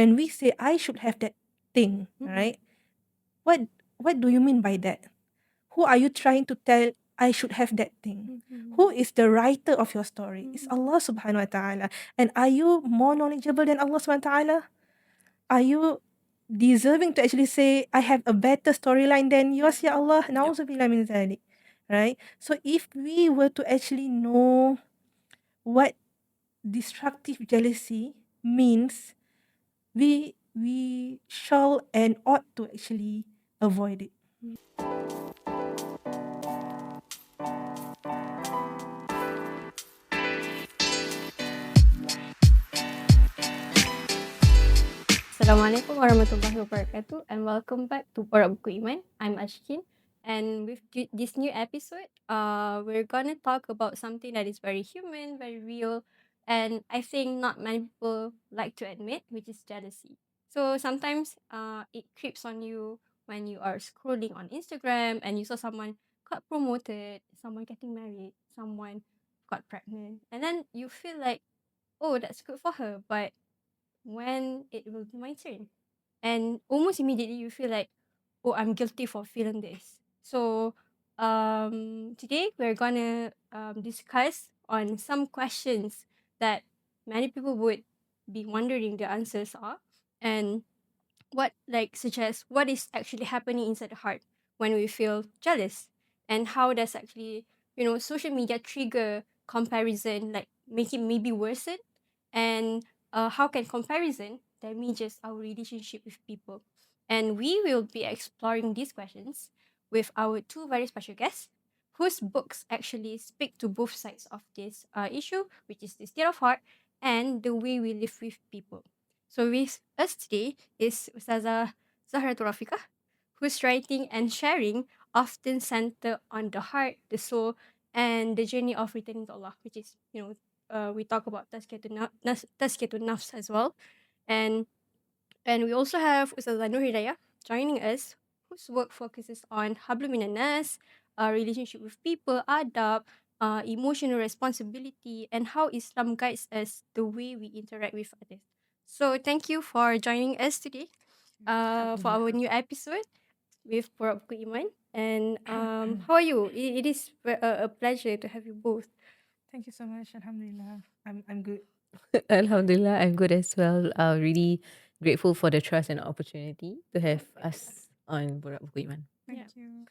When we say I should have that thing, right? What do you mean by that? Who are you trying to tell I should have that thing? Who is the writer of your story? It's Allah subhanahu wa ta'ala. And are you more knowledgeable than Allah subhanahu wa ta'ala? Are you deserving to actually say, I have a better storyline than yours, ya Allah? Na'udzubillah min zalik. Right? So if we were to actually know what destructive jealousy means, we shall and ought to actually avoid it. Assalamualaikum warahmatullahi wabarakatuh, and welcome back to Buku IMAN. I'm Ashkin, and with this new episode, we're gonna talk about something that is very human, very real, and I think not many people like to admit, which is jealousy. So sometimes, it creeps on you when you are scrolling on Instagram and you saw someone got promoted, someone getting married, someone got pregnant, and then you feel like, oh, that's good for her, but when it will be my turn. And almost immediately you feel like, oh, I'm guilty for feeling this. So today we're gonna discuss on some questions that many people would be wondering the answers are, and what, like, such as what is actually happening inside the heart when we feel jealous, and how does actually, social media trigger comparison, like make it maybe worsen, and how can comparison damages our relationship with people. And we will be exploring these questions with our two very special guests whose books actually speak to both sides of this issue, which is the state of heart and the way we live with people. So with us today is Ustazah Zahra, whose writing and sharing often center on the heart, the soul, and the journey of returning to Allah, which is, we talk about tazkiyatun nafs as well. And we also have Ustazah Hidayah joining us, whose work focuses on hablumminannas, relationship with people, adab, emotional responsibility, and how Islam guides us the way we interact with others. So thank you for joining us today for our new episode with Borak Buku Iman. And how are you? It is a pleasure to have you both. Thank you so much. Alhamdulillah. I'm good. Alhamdulillah, I'm good as well. Really grateful for the trust and opportunity to have us on Borak Buku Iman. Thank you.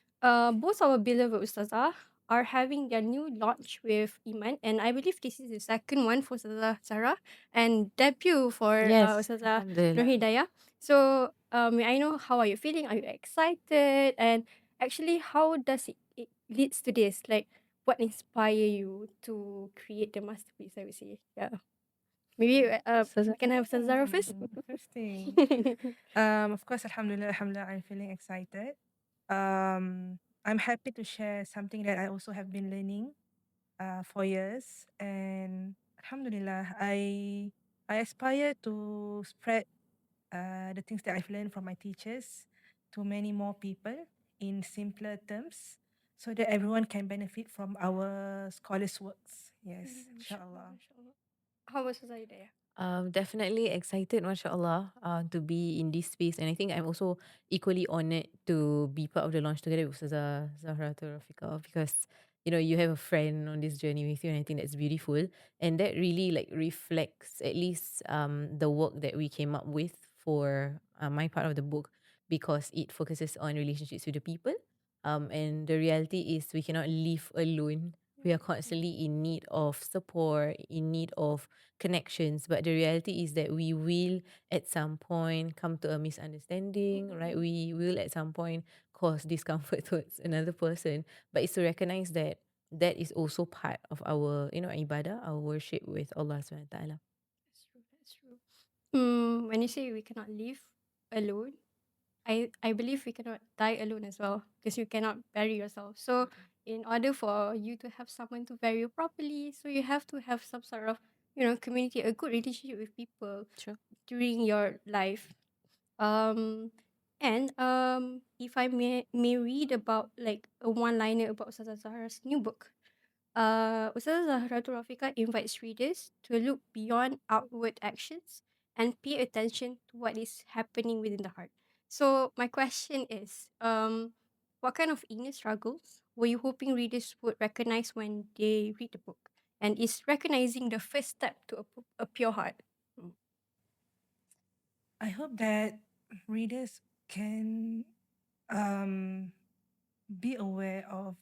Both our beloved Ustazah are having their new launch with Iman, and I believe this is the second one for Ustazah Zahra and debut for Yes, Ustazah Alhamdulillah. Hidayah. So, may I know how are you feeling? Are you excited? And actually, how does it leads to this? Like, what inspire you to create the masterpiece? I would say, yeah. Maybe Ustazah? we can have Ustazah Zahra first. First thing. Of course, alhamdulillah, I'm feeling excited. I'm happy to share something that I also have been learning for years, and alhamdulillah, I aspire to spread the things that I've learned from my teachers to many more people in simpler terms, so that everyone can benefit from our scholars' works. Yes, inshallah. How was Ustazah Hidayah? Definitely excited, mashallah, to be in this space. And I think I'm also equally honored to be part of the launch together with Ustazah Zahra because, you have a friend on this journey with you, and I think that's beautiful. And that really like reflects at least the work that we came up with for my part of the book, because it focuses on relationships with the people. And the reality is we cannot live alone. We are constantly in need of support, in need of connections, but the reality is that we will at some point come to a misunderstanding, right? We will at some point cause discomfort towards another person, but it's to recognize that that is also part of our ibadah, our worship with Allah subhanahu wa ta'ala. That's true. That's true. When you say we cannot live alone, I believe we cannot die alone as well, because you cannot bury yourself. So in order for you to have someone to bury you properly, so you have to have some sort of, community, a good relationship with people Sure. during your life. Um, and if I may read about like a one liner about Ustazah Zahra's new book. Ustazah Zahra invites readers to look beyond outward actions and pay attention to what is happening within the heart. So my question is, what kind of inner struggles were you hoping readers would recognize when they read the book? And is recognizing the first step to a pure heart? Mm. I hope that readers can be aware of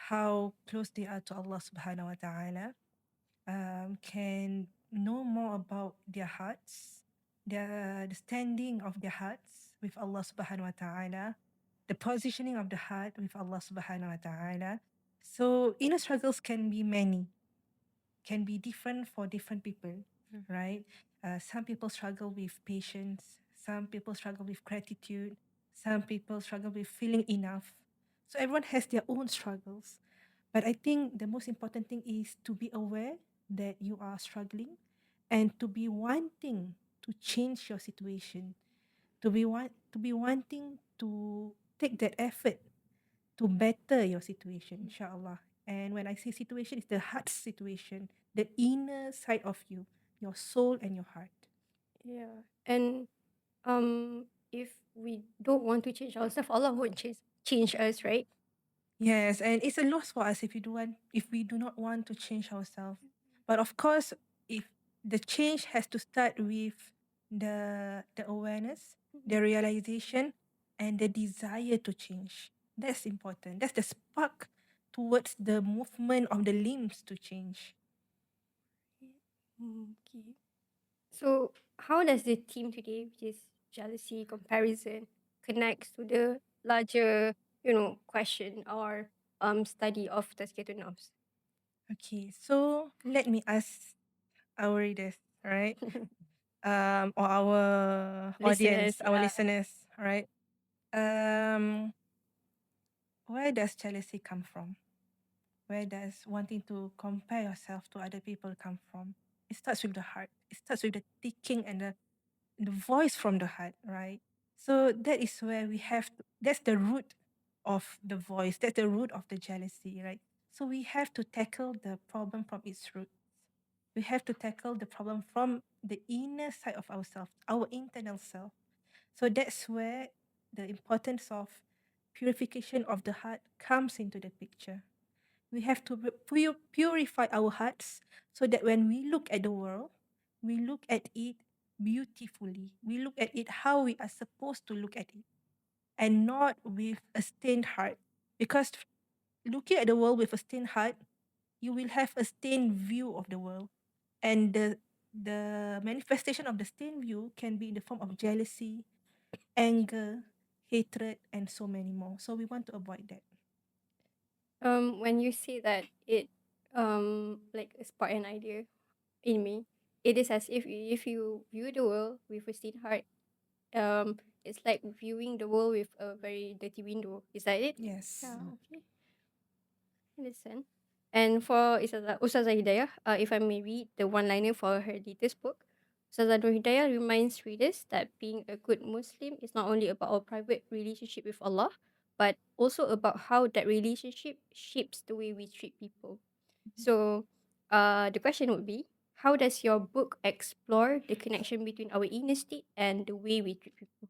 how close they are to Allah subhanahu wa ta'ala, can know more about their hearts, the standing of their hearts with Allah subhanahu wa ta'ala, the positioning of the heart with Allah subhanahu wa ta'ala. So inner struggles can be many, can be different for different people, right? Some people struggle with patience, some people struggle with gratitude, some people struggle with feeling enough. So everyone has their own struggles. But I think the most important thing is to be aware that you are struggling and to be wanting to change your situation, to be wanting to take that effort to better your situation, inshallah. And when I say situation, it's the heart situation, the inner side of you, your soul and your heart. Yeah. And if we don't want to change ourselves, Allah won't change us, right? Yes, and it's a loss for us if we do not want to change ourselves. But of course, if the change has to start with the awareness, the realization, and the desire to change. That's important. That's the spark towards the movement of the limbs to change. Okay. So how does the theme today, which is jealousy, comparison, connects to the larger, question or study of tazkiyatun nafs? Okay, so let me ask our readers, right? Or our Listeners, audience, our yeah. listeners, right? Um, where does jealousy come from? Where does wanting to compare yourself to other people come from? It starts with the heart. It starts with the thinking and the voice from the heart, right? So that is where that's the root of the voice. That's the root of the jealousy, right? So we have to tackle the problem from its root. We have to tackle the problem from the inner side of ourselves, our internal self. So that's where the importance of purification of the heart comes into the picture. We have to purify our hearts so that when we look at the world, we look at it beautifully. We look at it how we are supposed to look at it and not with a stained heart. Because looking at the world with a stained heart, you will have a stained view of the world. And the manifestation of the stained view can be in the form of jealousy, anger, hatred, and so many more. So we want to avoid that. When you say that, it like spark an idea in me. It is as if you view the world with a steady heart, it's like viewing the world with a very dirty window. Is that it? Yes. Yeah. Okay. Listen. And for Ustazah Hidayah, if I may read the one-liner for her latest book, Ustazah Nur Hidayah reminds readers that being a good Muslim is not only about our private relationship with Allah, but also about how that relationship shapes the way we treat people. So, the question would be, how does your book explore the connection between our inner state and the way we treat people?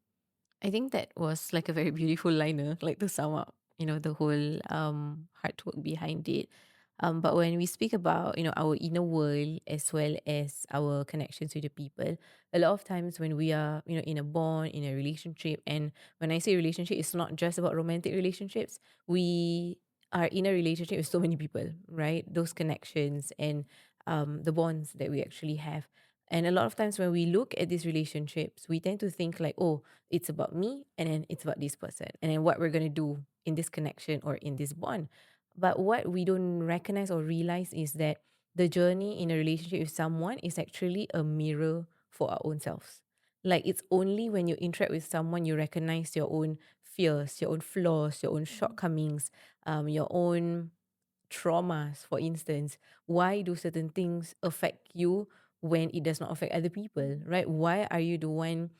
I think that was like a very beautiful liner, like to sum up, the whole hard work behind it. But when we speak about, our inner world as well as our connections with the people, a lot of times when we are, in a bond, in a relationship, and when I say relationship, it's not just about romantic relationships. We are in a relationship with so many people, right? Those connections and the bonds that we actually have. And a lot of times when we look at these relationships, we tend to think like, oh, it's about me and then it's about this person and then what we're going to do in this connection or in this bond. But what we don't recognize or realize is that the journey in a relationship with someone is actually a mirror for our own selves. Like it's only when you interact with someone you recognize your own fears, your own flaws, your own shortcomings, your own traumas, for instance. Why do certain things affect you when it does not affect other people, right? Why are you the one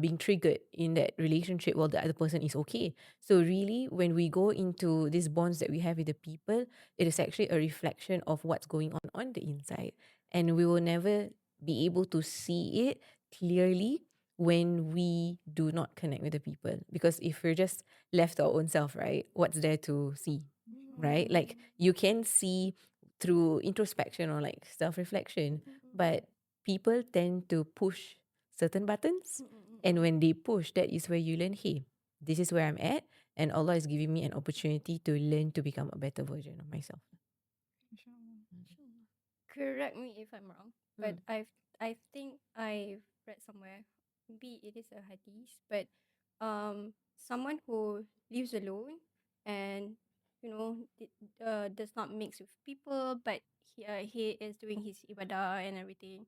being triggered in that relationship while the other person is okay? So, really, when we go into these bonds that we have with the people, it is actually a reflection of what's going on the inside. And we will never be able to see it clearly when we do not connect with the people. Because if we're just left to our own self, right, what's there to see, right? Like you can see through introspection or like self-reflection, but people tend to push certain buttons, and when they push, that is where you learn, hey, this is where I'm at, and Allah is giving me an opportunity to learn to become a better version of myself. Correct me if I'm wrong, but I think I've read somewhere, maybe it is a hadith, but someone who lives alone and does not mix with people, but he is doing his ibadah and everything,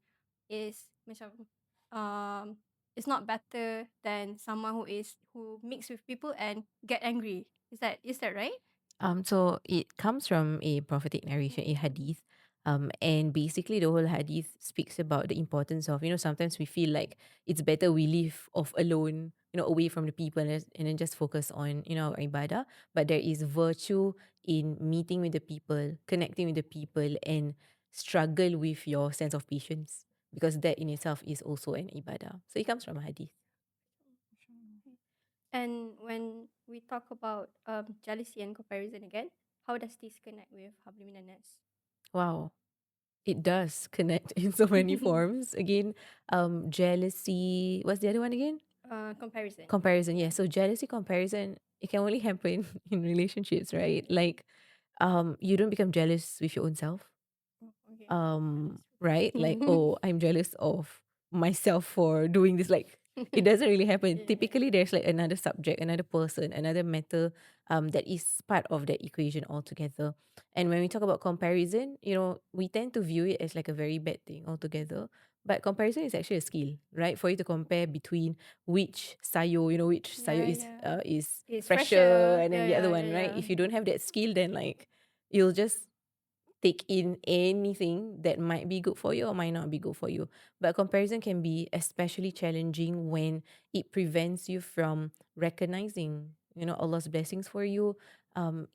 is macam it's not better than someone who mix with people and get angry. Is that right? So it comes from a prophetic narration, a hadith. And basically the whole hadith speaks about the importance of, sometimes we feel like it's better we live off alone, away from the people, and then just focus on, our ibadah. But there is virtue in meeting with the people, connecting with the people, and struggle with your sense of patience, because that in itself is also an ibadah. So it comes from a hadith. And when we talk about jealousy and comparison again, how does this connect with hablumminannas? Wow. It does connect in so many forms. Again, jealousy. What's the other one again? Comparison. Comparison. Yeah. So jealousy, comparison, it can only happen in relationships, right? Like, you don't become jealous with your own self. Okay. Right? Like, oh, I'm jealous of myself for doing this. Like, it doesn't really happen. Yeah. Typically, there's like another subject, another person, another matter that is part of that equation altogether. And when we talk about comparison, we tend to view it as like a very bad thing altogether. But comparison is actually a skill, right? For you to compare between which sayo, which sayo is It's fresher, fresher. and then Yeah, the other yeah, one, yeah, right? yeah. If you don't have that skill, then like you'll just take in anything that might be good for you or might not be good for you. But comparison can be especially challenging when it prevents you from recognizing, Allah's blessings for you.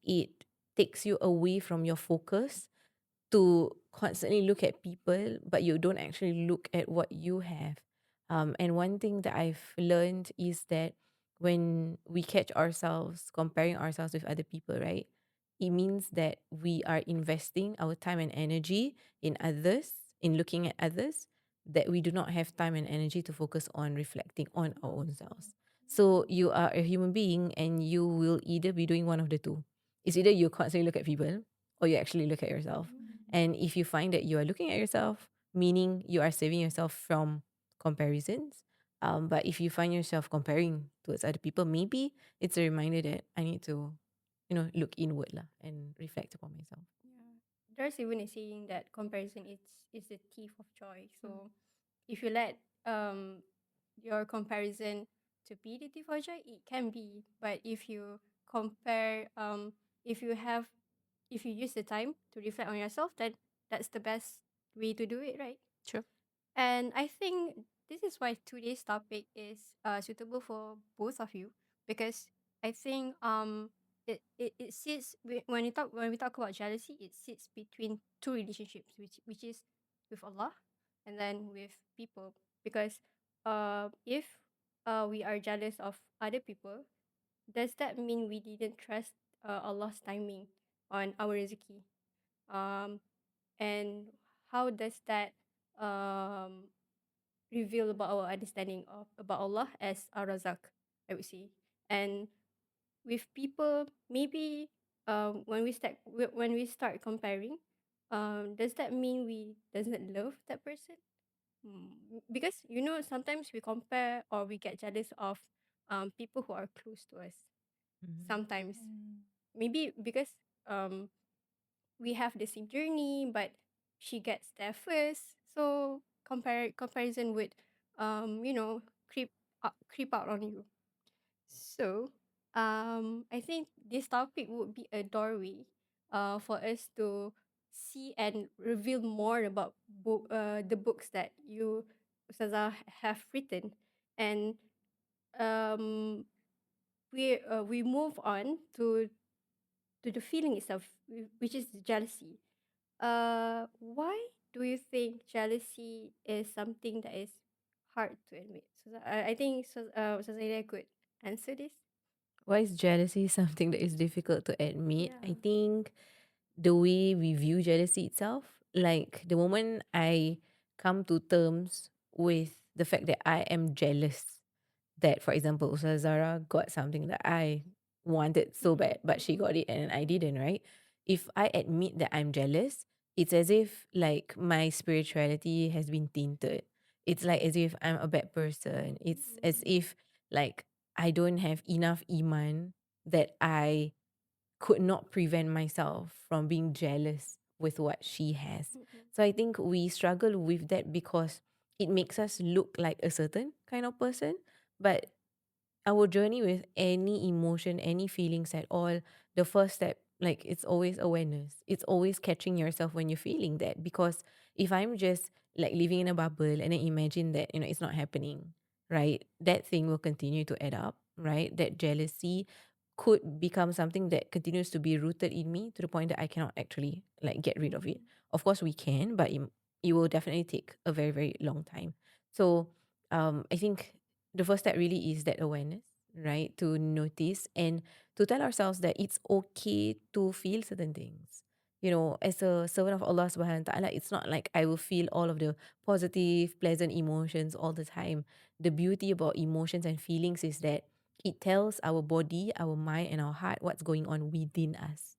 It takes you away from your focus to constantly look at people, but you don't actually look at what you have. And one thing that I've learned is that when we catch ourselves comparing ourselves with other people, right? It means that we are investing our time and energy in others, in looking at others, that we do not have time and energy to focus on reflecting on our own selves. So you are a human being and you will either be doing one of the two. It's either you constantly look at people or you actually look at yourself. And if you find that you are looking at yourself, meaning you are saving yourself from comparisons, but if you find yourself comparing towards other people, maybe it's a reminder that I need to, look inward lah and reflect upon myself. Yeah. There's even a saying that comparison is the thief of joy. So if you let your comparison to be the thief of joy, it can be. But if you compare, if you have, if you use the time to reflect on yourself, then that's the best way to do it, right? Sure. And I think this is why today's topic is suitable for both of you, because I think it sits when we talk about jealousy, it sits between two relationships, which is with Allah and then with people. Because if we are jealous of other people, does that mean we didn't trust Allah's timing on our rezeki? Um, and how does that um reveal about our understanding of about Allah as Ar-Razak, I would say. And with people, maybe when we start comparing, does that mean we doesn't love that person? Because sometimes we compare or we get jealous of people who are close to us. Sometimes maybe because we have the same journey, but she gets there first. So comparison would, creep out on you. So, I think this topic would be a doorway, for us to see and reveal more about the books that you, Ustazah, have written, and um, we move on to the feeling itself, which is jealousy. Why do you think jealousy is something that is hard to admit? So I think Ustazah could answer this. Why is jealousy something that is difficult to admit? Yeah. I think the way we view jealousy itself, like the moment I come to terms with the fact that I am jealous, that for example, Ustazah Zahra got something that I wanted so Mm-mm, bad, but she mm-mm, got it and I didn't, right? If I admit that I'm jealous, it's as if like my spirituality has been tainted. It's like as if I'm a bad person. It's as mm-mm, if like I don't have enough iman that I could not prevent myself from being jealous with what she has. mm-mm, So I think we struggle with that because it makes us look like a certain kind of person. But our journey with any emotion, any feelings at all, the first step, like it's always awareness. It's always catching yourself when you're feeling that. Because if I'm just like living in a bubble and then imagine that, it's not happening, right? That thing will continue to add up, right? That jealousy could become something that continues to be rooted in me to the point that I cannot actually like get rid of it. mm-mm, Of course we can, but it will definitely take a very, very long time. So I think the first step really is that awareness, right? To notice and to tell ourselves that it's okay to feel certain things. As a servant of Allah subhanahu wa ta'ala, it's not like I will feel all of the positive, pleasant emotions all the time. The beauty about emotions and feelings is that it tells our body, our mind, and our heart what's going on within us.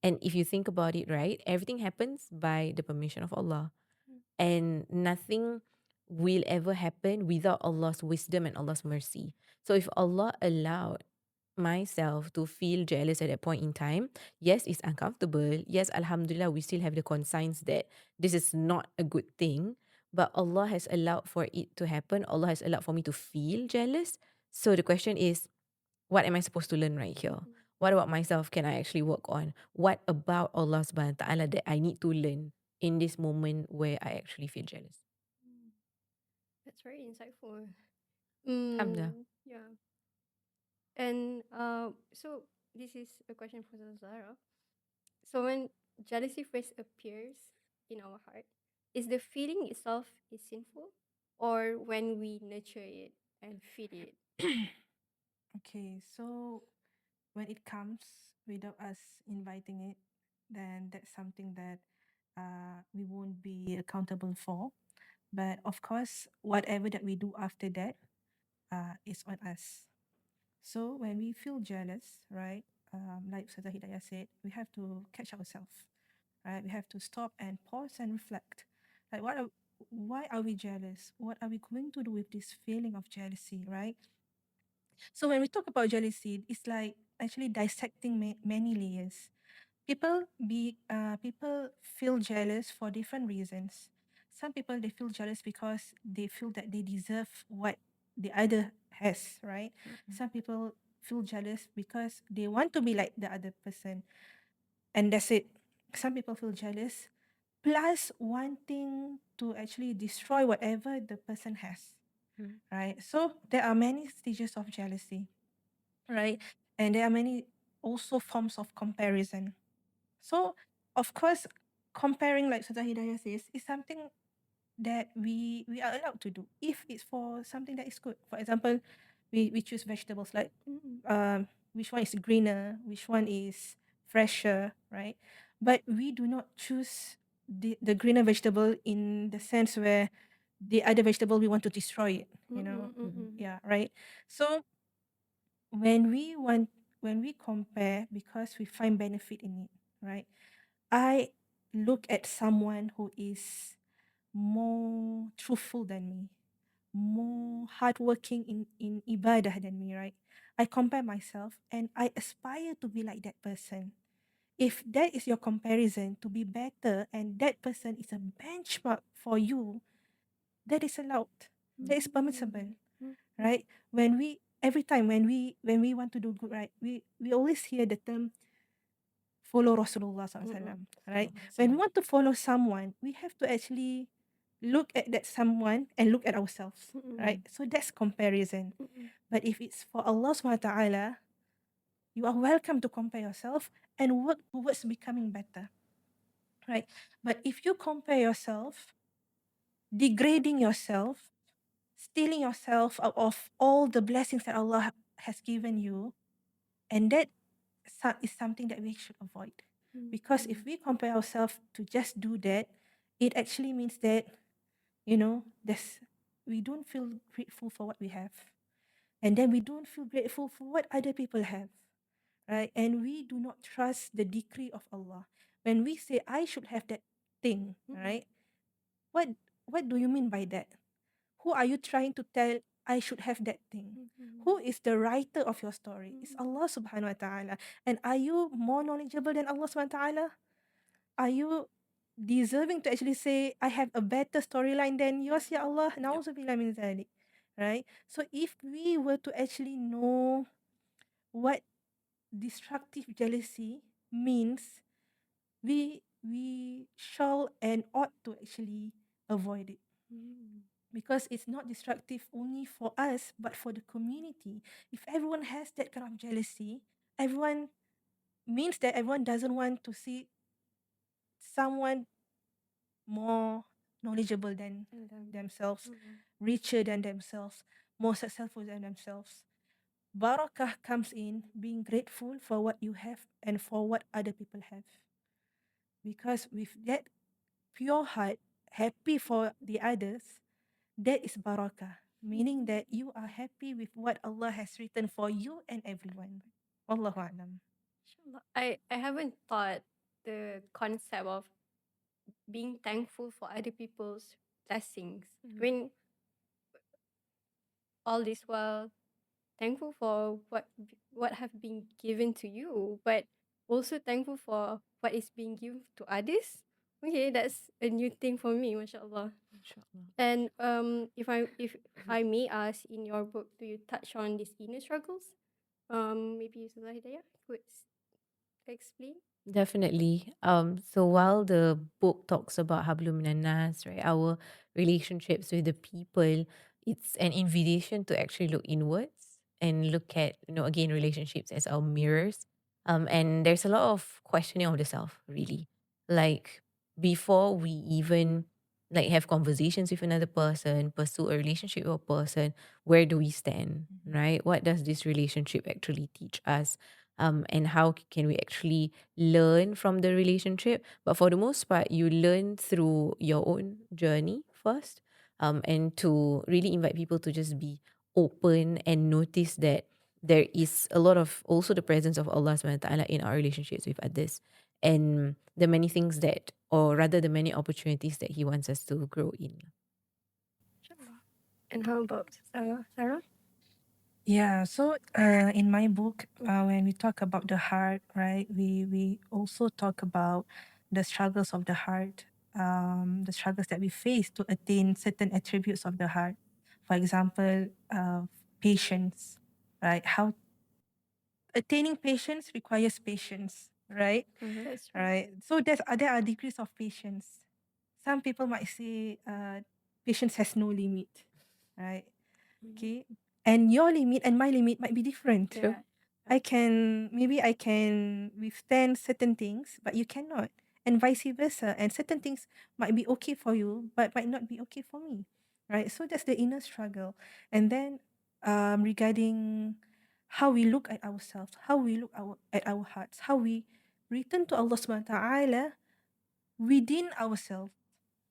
And if you think about it, right, everything happens by the permission of Allah. And nothing will ever happen without Allah's wisdom and Allah's mercy. So if Allah allowed myself to feel jealous at that point in time, yes, it's uncomfortable. Yes, Alhamdulillah, we still have the conscience that this is not a good thing. But Allah has allowed for it to happen. Allah has allowed for me to feel jealous. So the question is, what am I supposed to learn right here? mm-mm, What about myself can I actually work on? What about Allah subhanahu wa ta'ala that I need to learn in this moment where I actually feel jealous? mm. That's very insightful. Alhamdulillah. Yeah. And so this is a question for Zahra. So when jealousy first appears in our heart, is the feeling itself is sinful, or when we nurture it and feed it? Okay, so when it comes without us inviting it, then that's something that we won't be accountable for. But of course, whatever that we do after that is on us. So when we feel jealous, right, like Ustazah Hidayah said, we have to catch ourselves, right? We have to stop and pause and reflect. Like, why are we jealous? What are we going to do with this feeling of jealousy, right? So when we talk about jealousy, it's like actually dissecting many layers. People feel jealous for different reasons. Some people they feel jealous because they feel that they deserve what the other has, right? Mm-mm, Some people feel jealous because they want to be like the other person, and that's it. Some people feel jealous plus wanting to actually destroy whatever the person has, Mm. right? So there are many stages of jealousy, right? And there are many also forms of comparison. So, of course, comparing, like Sultan Hidayah says, is something that we are allowed to do if it's for something that is good. For example, we choose vegetables like mm-mm, which one is greener, which one is fresher, right? But we do not choose the greener vegetable in the sense where the other vegetable we want to destroy it, mm-mm, Mm. mm-mm, yeah, right? So when we compare because we find benefit in it, right? I look at someone who is more truthful than me, more hardworking in ibadah than me, right? I compare myself and I aspire to be like that person. If that is your comparison to be better and that person is a benchmark for you, that is allowed. That is permissible, mm-mm, right? When we every time when we want to do good, right? We always hear the term follow Rasulullah mm-mm, SAW, right? mm-mm, When we want to follow someone, we have to actually look at that someone and look at ourselves, mm-mm, right? Mm. So that's comparison. mm-mm, But if it's for Allah subhanahu wa ta'ala, you are welcome to compare yourself and work towards becoming better, right? But if you compare yourself, degrading yourself, stealing yourself out of all the blessings that Allah has given you, and that is something that we should avoid. Because if we compare ourselves to just do that, it actually means that, we don't feel grateful for what we have. And then we don't feel grateful for what other people have, right? And we do not trust the decree of Allah. When we say, I should have that thing, right? What what do you mean by that? Who are you trying to tell I should have that thing? Who is the writer of your story? It's Allah subhanahu wa ta'ala. And are you more knowledgeable than Allah subhanahu wa ta'ala? Are you deserving to actually say, I have a better storyline than yours, Ya Allah? Na'udzubillah min zalik. Right? So if we were to actually know what destructive jealousy means, we shall and ought to actually avoid it, because it's not destructive only for us but for the community. If everyone has that kind of jealousy, everyone means that everyone doesn't want to see someone more knowledgeable than themselves, richer than themselves, more successful than themselves. Barakah comes in being grateful for what you have and for what other people have. Because with that pure heart, happy for the others, that is barakah, meaning that you are happy with what Allah has written for you and everyone. Wallahu a'lam. Inshallah. I haven't thought the concept of being thankful for other people's blessings. I mean, all this while thankful for what have been given to you, but also thankful for what is being given to others. Okay, that's a new thing for me, mashallah. Inshallah. And if I may ask, in your book, do you touch on these inner struggles? Maybe Ustazah Hidayah could explain. Definitely. So while the book talks about hablumminannas, right, our relationships with the people, it's an invitation to actually look inwards and look at, again, relationships as our mirrors. And there's a lot of questioning of the self, really. Like before we even like have conversations with another person, pursue a relationship with a person, where do we stand, right? What does this relationship actually teach us? And how can we actually learn from the relationship? But for the most part, you learn through your own journey first, and to really invite people to just be open and notice that there is a lot of also the presence of Allah subhanahu wa ta'ala in our relationships with others, and the many things that, or rather the many opportunities that He wants us to grow in. Inshallah. And how about Sarah? Yeah, so in my book, when we talk about the heart, right, we also talk about the struggles of the heart, the struggles that we face to attain certain attributes of the heart. For example, patience, right? How attaining patience requires patience, right? That's true. Right. So there are degrees of patience. Some people might say patience has no limit, right? Okay. And your limit and my limit might be different. Yeah. Maybe I can withstand certain things, but you cannot. And vice versa. And certain things might be okay for you, but might not be okay for me. Right. So that's the inner struggle. And then regarding how we look at ourselves, how we look at our hearts, how we return to Allah subhanahu wa ta'ala within ourselves.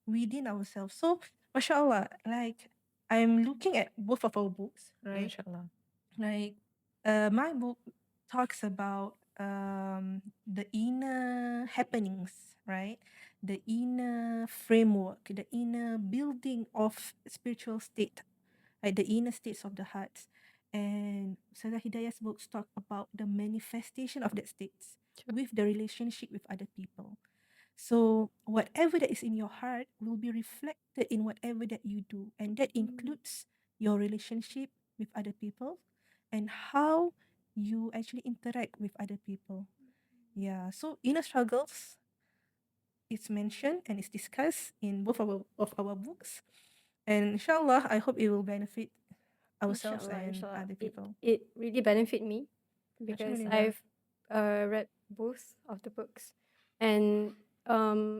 Within ourselves. So mashallah, like I'm looking at both of our books, right? Inshallah. Like my book talks about the inner happenings, right? The inner framework, the inner building of spiritual state, like the inner states of the hearts. And Ustazah Hidayah's books talk about the manifestation of that states with the relationship with other people. So whatever that is in your heart will be reflected in whatever that you do, and that includes your relationship with other people and how you actually interact with other people. Yeah. So inner struggles is mentioned and is discussed in both of our books, and inshallah, I hope it will benefit ourselves Inshallah, and inshallah. other people. It really benefit me because Alhamdulillah. I've read both of the books, and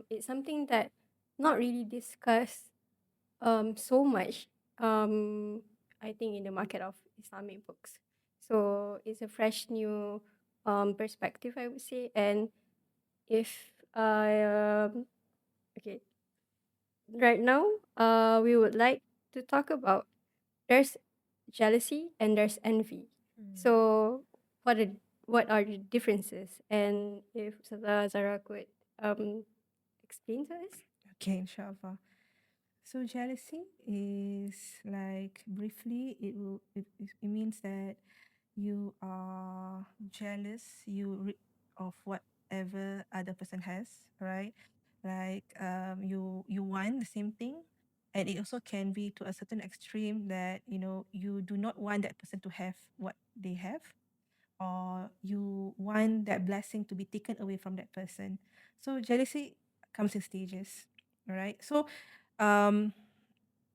it's something that not really discussed so much, I think, in the market of Islamic books. So it's a fresh new perspective, I would say. And if okay, right now, we would like to talk about, there's jealousy and there's envy. Mm. So what are the differences? And if Zara could explain to us. Okay, inshallah. So jealousy is like briefly it means that you are jealous of whatever other person has, right? Like you want the same thing, and it also can be to a certain extreme that you do not want that person to have what they have, or you want that blessing to be taken away from that person. So jealousy comes in stages, right? So um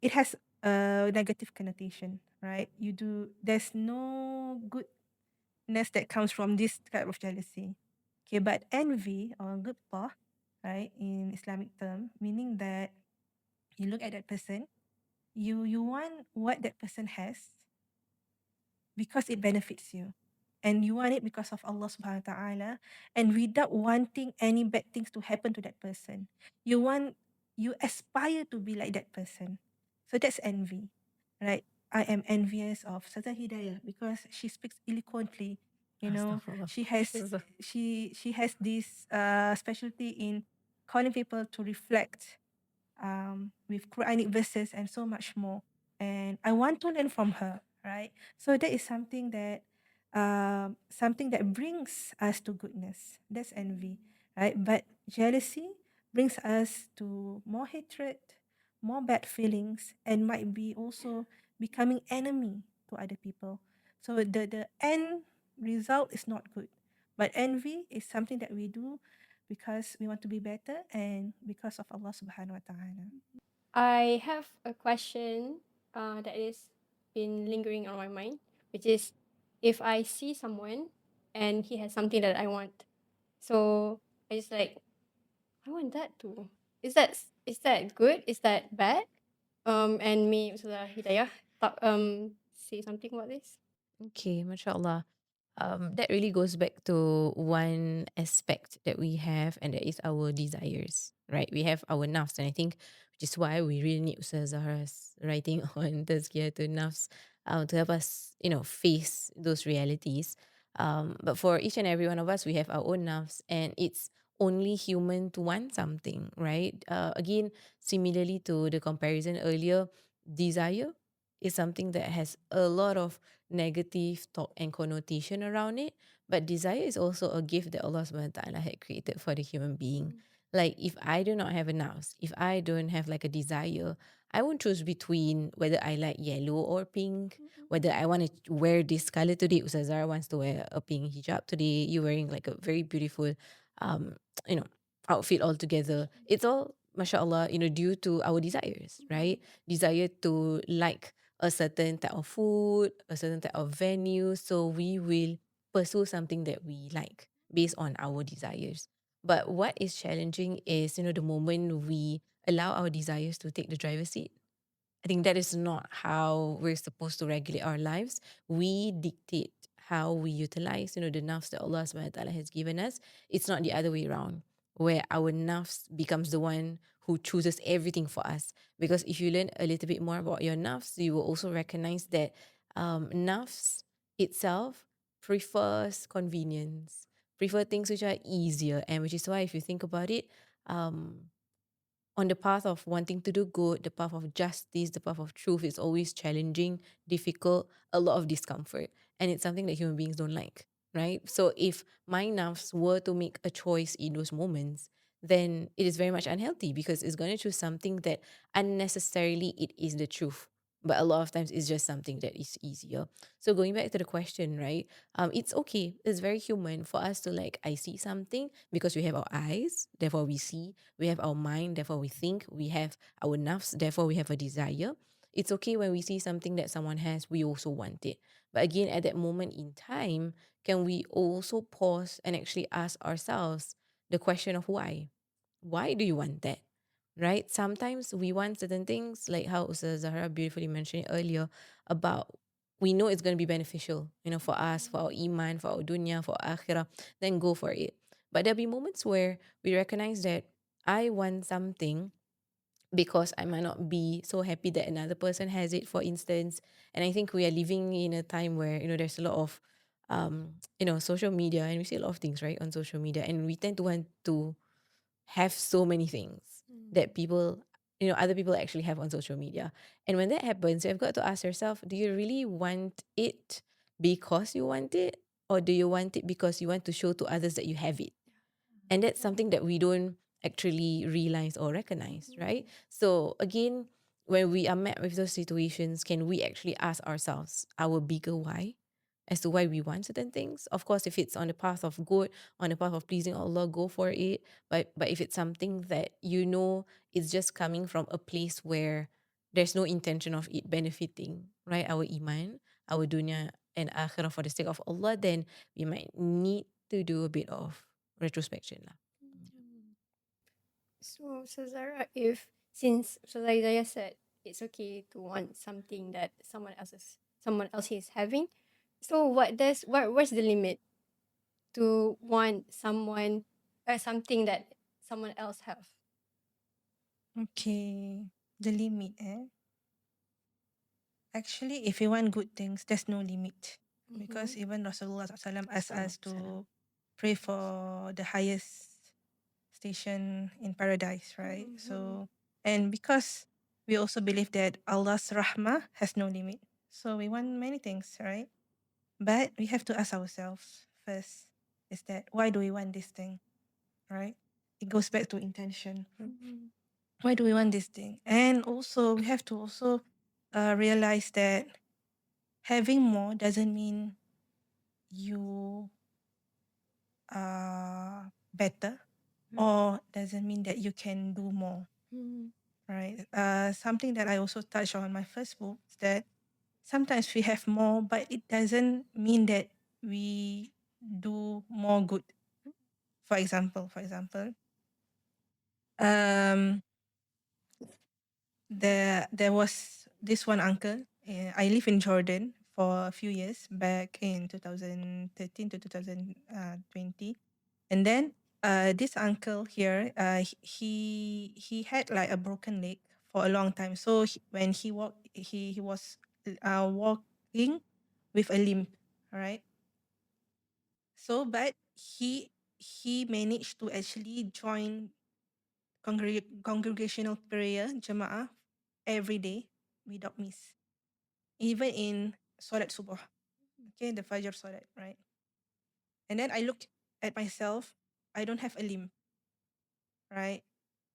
it has a negative connotation, right? There's no goodness that comes from this type of jealousy. Okay, but envy or ghibtah, right, in Islamic term, meaning that you look at that person, you want what that person has because it benefits you. And you want it because of Allah subhanahu wa ta'ala, and without wanting any bad things to happen to that person. You aspire to be like that person. So that's envy, right? I am envious of Ustazah Hidayah because she speaks eloquently. Astaghfirullah. She has Ustazah. she has this specialty in calling people to reflect with Quranic verses and so much more. And I want to learn from her, right? So that is something that brings us to goodness. That's envy, right? But jealousy brings us to more hatred, more bad feelings, and might be also becoming enemy to other people. So the end result is not good. But envy is something that we do because we want to be better and because of Allah subhanahu wa ta'ala. I have a question that is been lingering on my mind, which is, if I see someone and he has something that I want, so I just like, I want that too. Is that good? Is that bad? And me, Ustazah Hidayah, say something about this. Okay, mashallah. That really goes back to one aspect that we have, and that is our desires, right? We have our nafs, and I think which is why we really need Ustaz Zahra's writing on tazkiyatun nafs to help us, face those realities. But for each and every one of us, we have our own nafs, and it's only human to want something, right? Again, similarly to the comparison earlier, desire is something that has a lot of negative talk and connotation around it. But desire is also a gift that Allah subhanahu wa ta'ala had created for the human being. Like if I do not have a nafs, if I don't have like a desire, I won't choose between whether I like yellow or pink, whether I want to wear this color today. Ustazah wants to wear a pink hijab today. You're wearing like a very beautiful um, you know, outfit altogether. It's all mashallah, due to our desires, right? Desire to like a certain type of food, a certain type of venue. So we will pursue something that we like based on our desires. But what is challenging is, the moment we allow our desires to take the driver's seat. I think that is not how we're supposed to regulate our lives. We dictate how we utilize, the nafs that Allah subhanahu wa ta'ala has given us. It's not the other way around, where our nafs becomes the one who chooses everything for us. Because if you learn a little bit more about your nafs, you will also recognize that nafs itself prefers convenience, prefer things which are easier. And which is why if you think about it, on the path of wanting to do good, the path of justice, the path of truth is always challenging, difficult, a lot of discomfort. And it's something that human beings don't like, right? So if my nafs were to make a choice in those moments, then it is very much unhealthy because it's going to choose something that unnecessarily it is the truth. But a lot of times it's just something that is easier. So going back to the question, right? It's okay. It's very human for us to like, I see something because we have our eyes, therefore we see. We have our mind, therefore we think. We have our nafs, therefore we have a desire. It's okay when we see something that someone has, we also want it. But again, at that moment in time, can we also pause and actually ask ourselves the question of why? why do you want that? Right? Sometimes we want certain things, like how Ustaz Zahra beautifully mentioned it earlier, about we know it's going to be beneficial, for us, for our iman, for our dunya, for our akhirah, then go for it. But there'll be moments where we recognize that I want something because I might not be so happy that another person has it, for instance. And I think we are living in a time where, there's a lot of, social media, and we see a lot of things, right, on social media. And we tend to want to have so many things that people, other people actually have on social media. And when that happens, you've got to ask yourself, do you really want it because you want it? Or do you want it because you want to show to others that you have it? And that's something that we don't actually realize or recognize, right? So again, when we are met with those situations, can we actually ask ourselves our bigger why as to why we want certain things? Of course, if it's on the path of good, on the path of pleasing Allah, go for it. But if it's something that is just coming from a place where there's no intention of it benefiting, right, our iman, our dunya and akhirah for the sake of Allah, then we might need to do a bit of retrospection lah. So Zara, if since Hidayah said it's okay to want something that someone else is having, so what's the limit to want something that someone else have? Okay, the limit, Actually, if you want good things, there's no limit. Because even Rasulullah SAW asked us to pray for the highest station in paradise, right? So, and because we also believe that Allah's rahmah has no limit. So we want many things, right? But we have to ask ourselves first, is that why do we want this thing, right? It goes back to intention. Why do we want this thing? And also we have to also realize that having more doesn't mean you are better, or doesn't mean that you can do more, right? Something that I also touched on my first book is that sometimes we have more, but it doesn't mean that we do more good. For example, um, there was this one uncle. I live in Jordan for a few years back in 2013 to 2020, and then this uncle here, he had like a broken leg for a long time. So when he walked, he was walking with a limp, right? So, but he managed to actually join congregational prayer jamaah every day without miss, even in Salat Subuh, okay, the Fajr Salat, right? And then I looked at myself, I don't have a limb, right?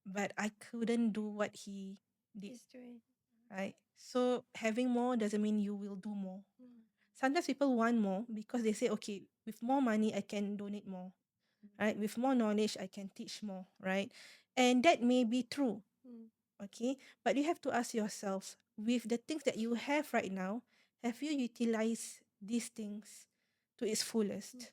But I couldn't do what he did, right? So having more doesn't mean you will do more. Sometimes people want more because they say, okay, with more money, I can donate more, right? With more knowledge, I can teach more, right? And that may be true, okay? But you have to ask yourselves, with the things that you have right now, have you utilized these things to its fullest,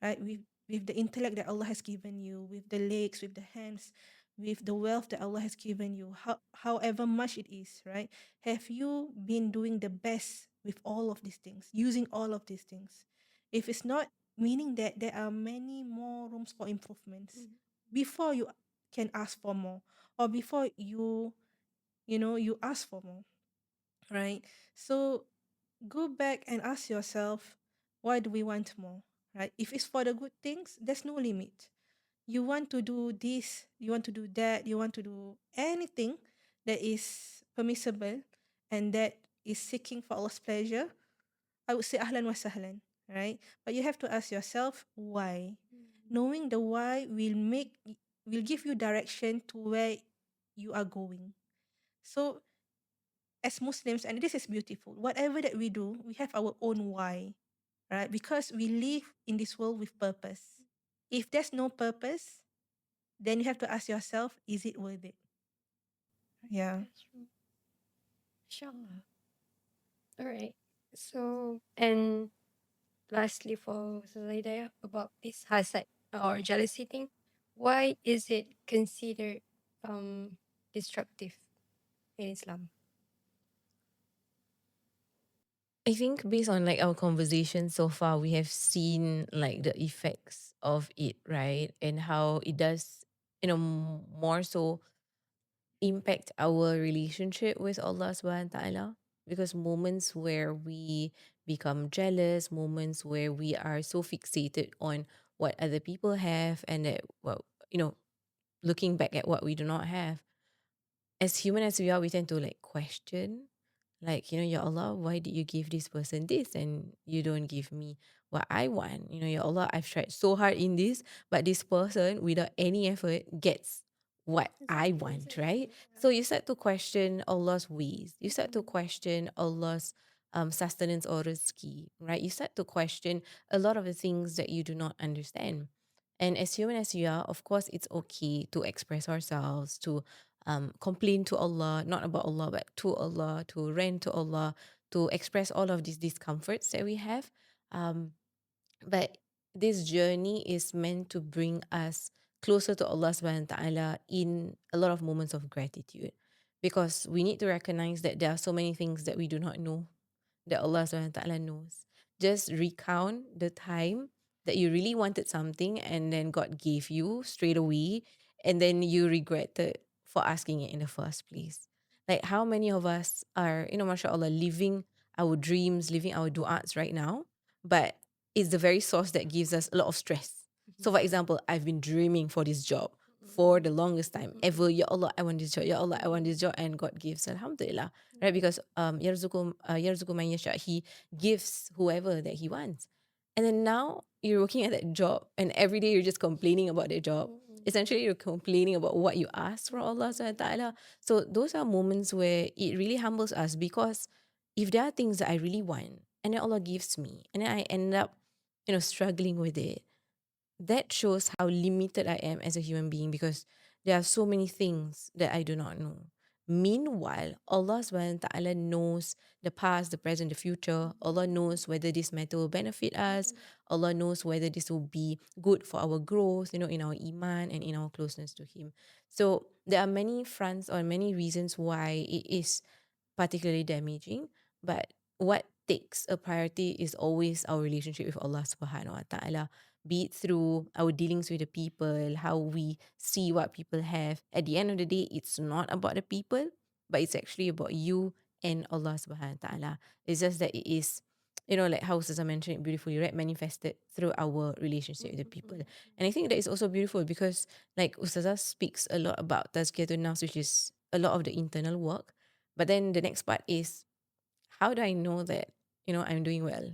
right? With the intellect that Allah has given you, with the legs, with the hands, with the wealth that Allah has given you, however much it is, right? Have you been doing the best with all of these things, using all of these things? If it's not, meaning that there are many more rooms for improvements before you can ask for more, or before you ask for more, right? So go back and ask yourself, why do we want more, right? If it's for the good things, there's no limit. You want to do this, you want to do that, you want to do anything that is permissible and that is seeking for Allah's pleasure, I would say ahlan wa sahlan, right? But you have to ask yourself why. Knowing the why will give you direction to where you are going. So as Muslims, and this is beautiful, whatever that we do, we have our own why, right? Because we live in this world with purpose. If there's no purpose, then you have to ask yourself, is it worth it? Yeah. That's true. Inshallah. All right. So, and lastly, for Hidayah, about this hasad or jealousy thing, why is it considered destructive in Islam? I think based on like our conversation so far, we have seen like the effects of it, right? And how it does, more so impact our relationship with Allah subhanahu wa ta'ala. Because moments where we become jealous, moments where we are so fixated on what other people have and that, well, looking back at what we do not have, as human as we are, we tend to like question, like, Ya Allah, why did you give this person this and you don't give me what I want? Ya Allah, I've tried so hard in this, but this person, without any effort, gets what I want, right? So you start to question Allah's ways. You start to question Allah's sustenance or rizki, right? You start to question a lot of the things that you do not understand. And as human as we are, of course, it's okay to express ourselves, to complain to Allah, not about Allah, but to Allah, to rant to Allah, to express all of these discomforts that we have. Um, but this journey is meant to bring us closer to Allah subhanahu wa ta'ala in a lot of moments of gratitude. Because we need to recognize that there are so many things that we do not know that Allah subhanahu wa ta'ala knows. Just recount the time that you really wanted something and then God gave you straight away and then you regretted for asking it in the first place. Like how many of us are, mashallah, living our dreams, living our du'ats right now, but it's the very source that gives us a lot of stress. So for example, I've been dreaming for this job for the longest time ever. Ya Allah, I want this job. Ya Allah, I want this job. And God gives. Alhamdulillah. Right? Because yarzuqu man yasha. He gives whoever that he wants. And then now you're working at that job and every day you're just complaining about that job. Essentially, you're complaining about what you asked from Allah subhanahu wa ta'ala. So those are moments where it really humbles us, because if there are things that I really want and then Allah gives me and then I end up, struggling with it, that shows how limited I am as a human being, because there are so many things that I do not know. Meanwhile, Allah subhanahu wa ta'ala knows the past, the present, the future. Allah knows whether this matter will benefit us. Allah knows whether this will be good for our growth, in our iman and in our closeness to Him. So there are many fronts or many reasons why it is particularly damaging. But what takes a priority is always our relationship with Allah subhanahu wa ta'ala, be it through our dealings with the people, how we see what people have. At the end of the day, it's not about the people, but it's actually about you and Allah subhanahu wa ta'ala. It's just that it is, like how Ustazah mentioned it beautifully, right? Manifested through our relationship with the people. And I think that is also beautiful because like Ustazah speaks a lot about tazkiyatun nafs, which is a lot of the internal work. But then the next part is, how do I know that, I'm doing well,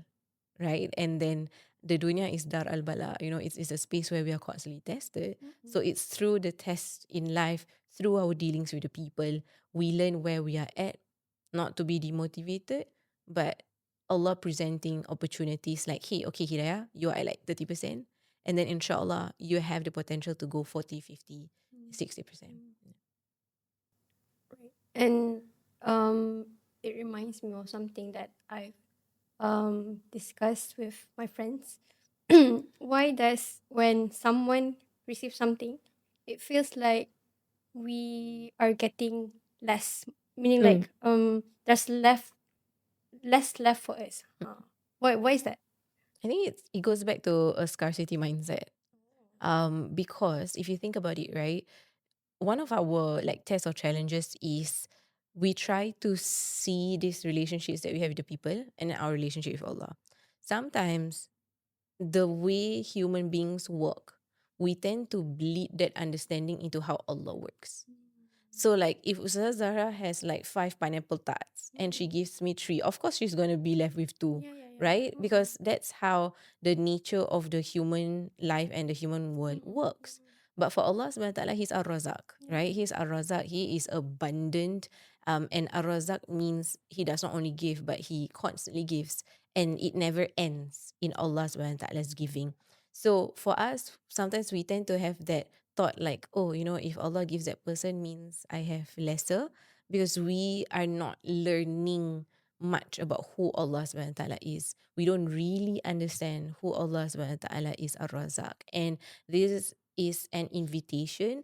right? And then the dunya is dar al bala, it's a space where we are constantly tested. So it's through the test in life, through our dealings with the people, we learn where we are at, not to be demotivated, but Allah presenting opportunities like, hey, okay, Hidayah, you are at like 30%. And then inshallah, you have the potential to go 40, 50, 60%. Right. And it reminds me of something that I've discussed with my friends. Why does when someone receives something, it feels like we are getting less, meaning like there's less left for us. Why is that? I think it goes back to a scarcity mindset. Because if you think about it, right, one of our like tests or challenges is we try to see these relationships that we have with the people and our relationship with Allah. Sometimes the way human beings work, we tend to bleed that understanding into how Allah works. So like if Ustazah Zahra has like 5 pineapple tarts and she gives me 3, of course she's going to be left with 2, right? Because that's how the nature of the human life and the human world works. But for Allah subhanahu wa ta'ala, He's Ar-Razak, right? He's Ar-Razak. He is abundant. And Ar-Razak means He does not only give, but He constantly gives. And it never ends in Allah subhanahu wa ta'ala's giving. So for us, sometimes we tend to have that thought like, oh, if Allah gives that person means I have lesser, because we are not learning much about who Allah subhanahu wa ta'ala is. We don't really understand who Allah subhanahu wa ta'ala is, Ar-Razak. And this is is an invitation,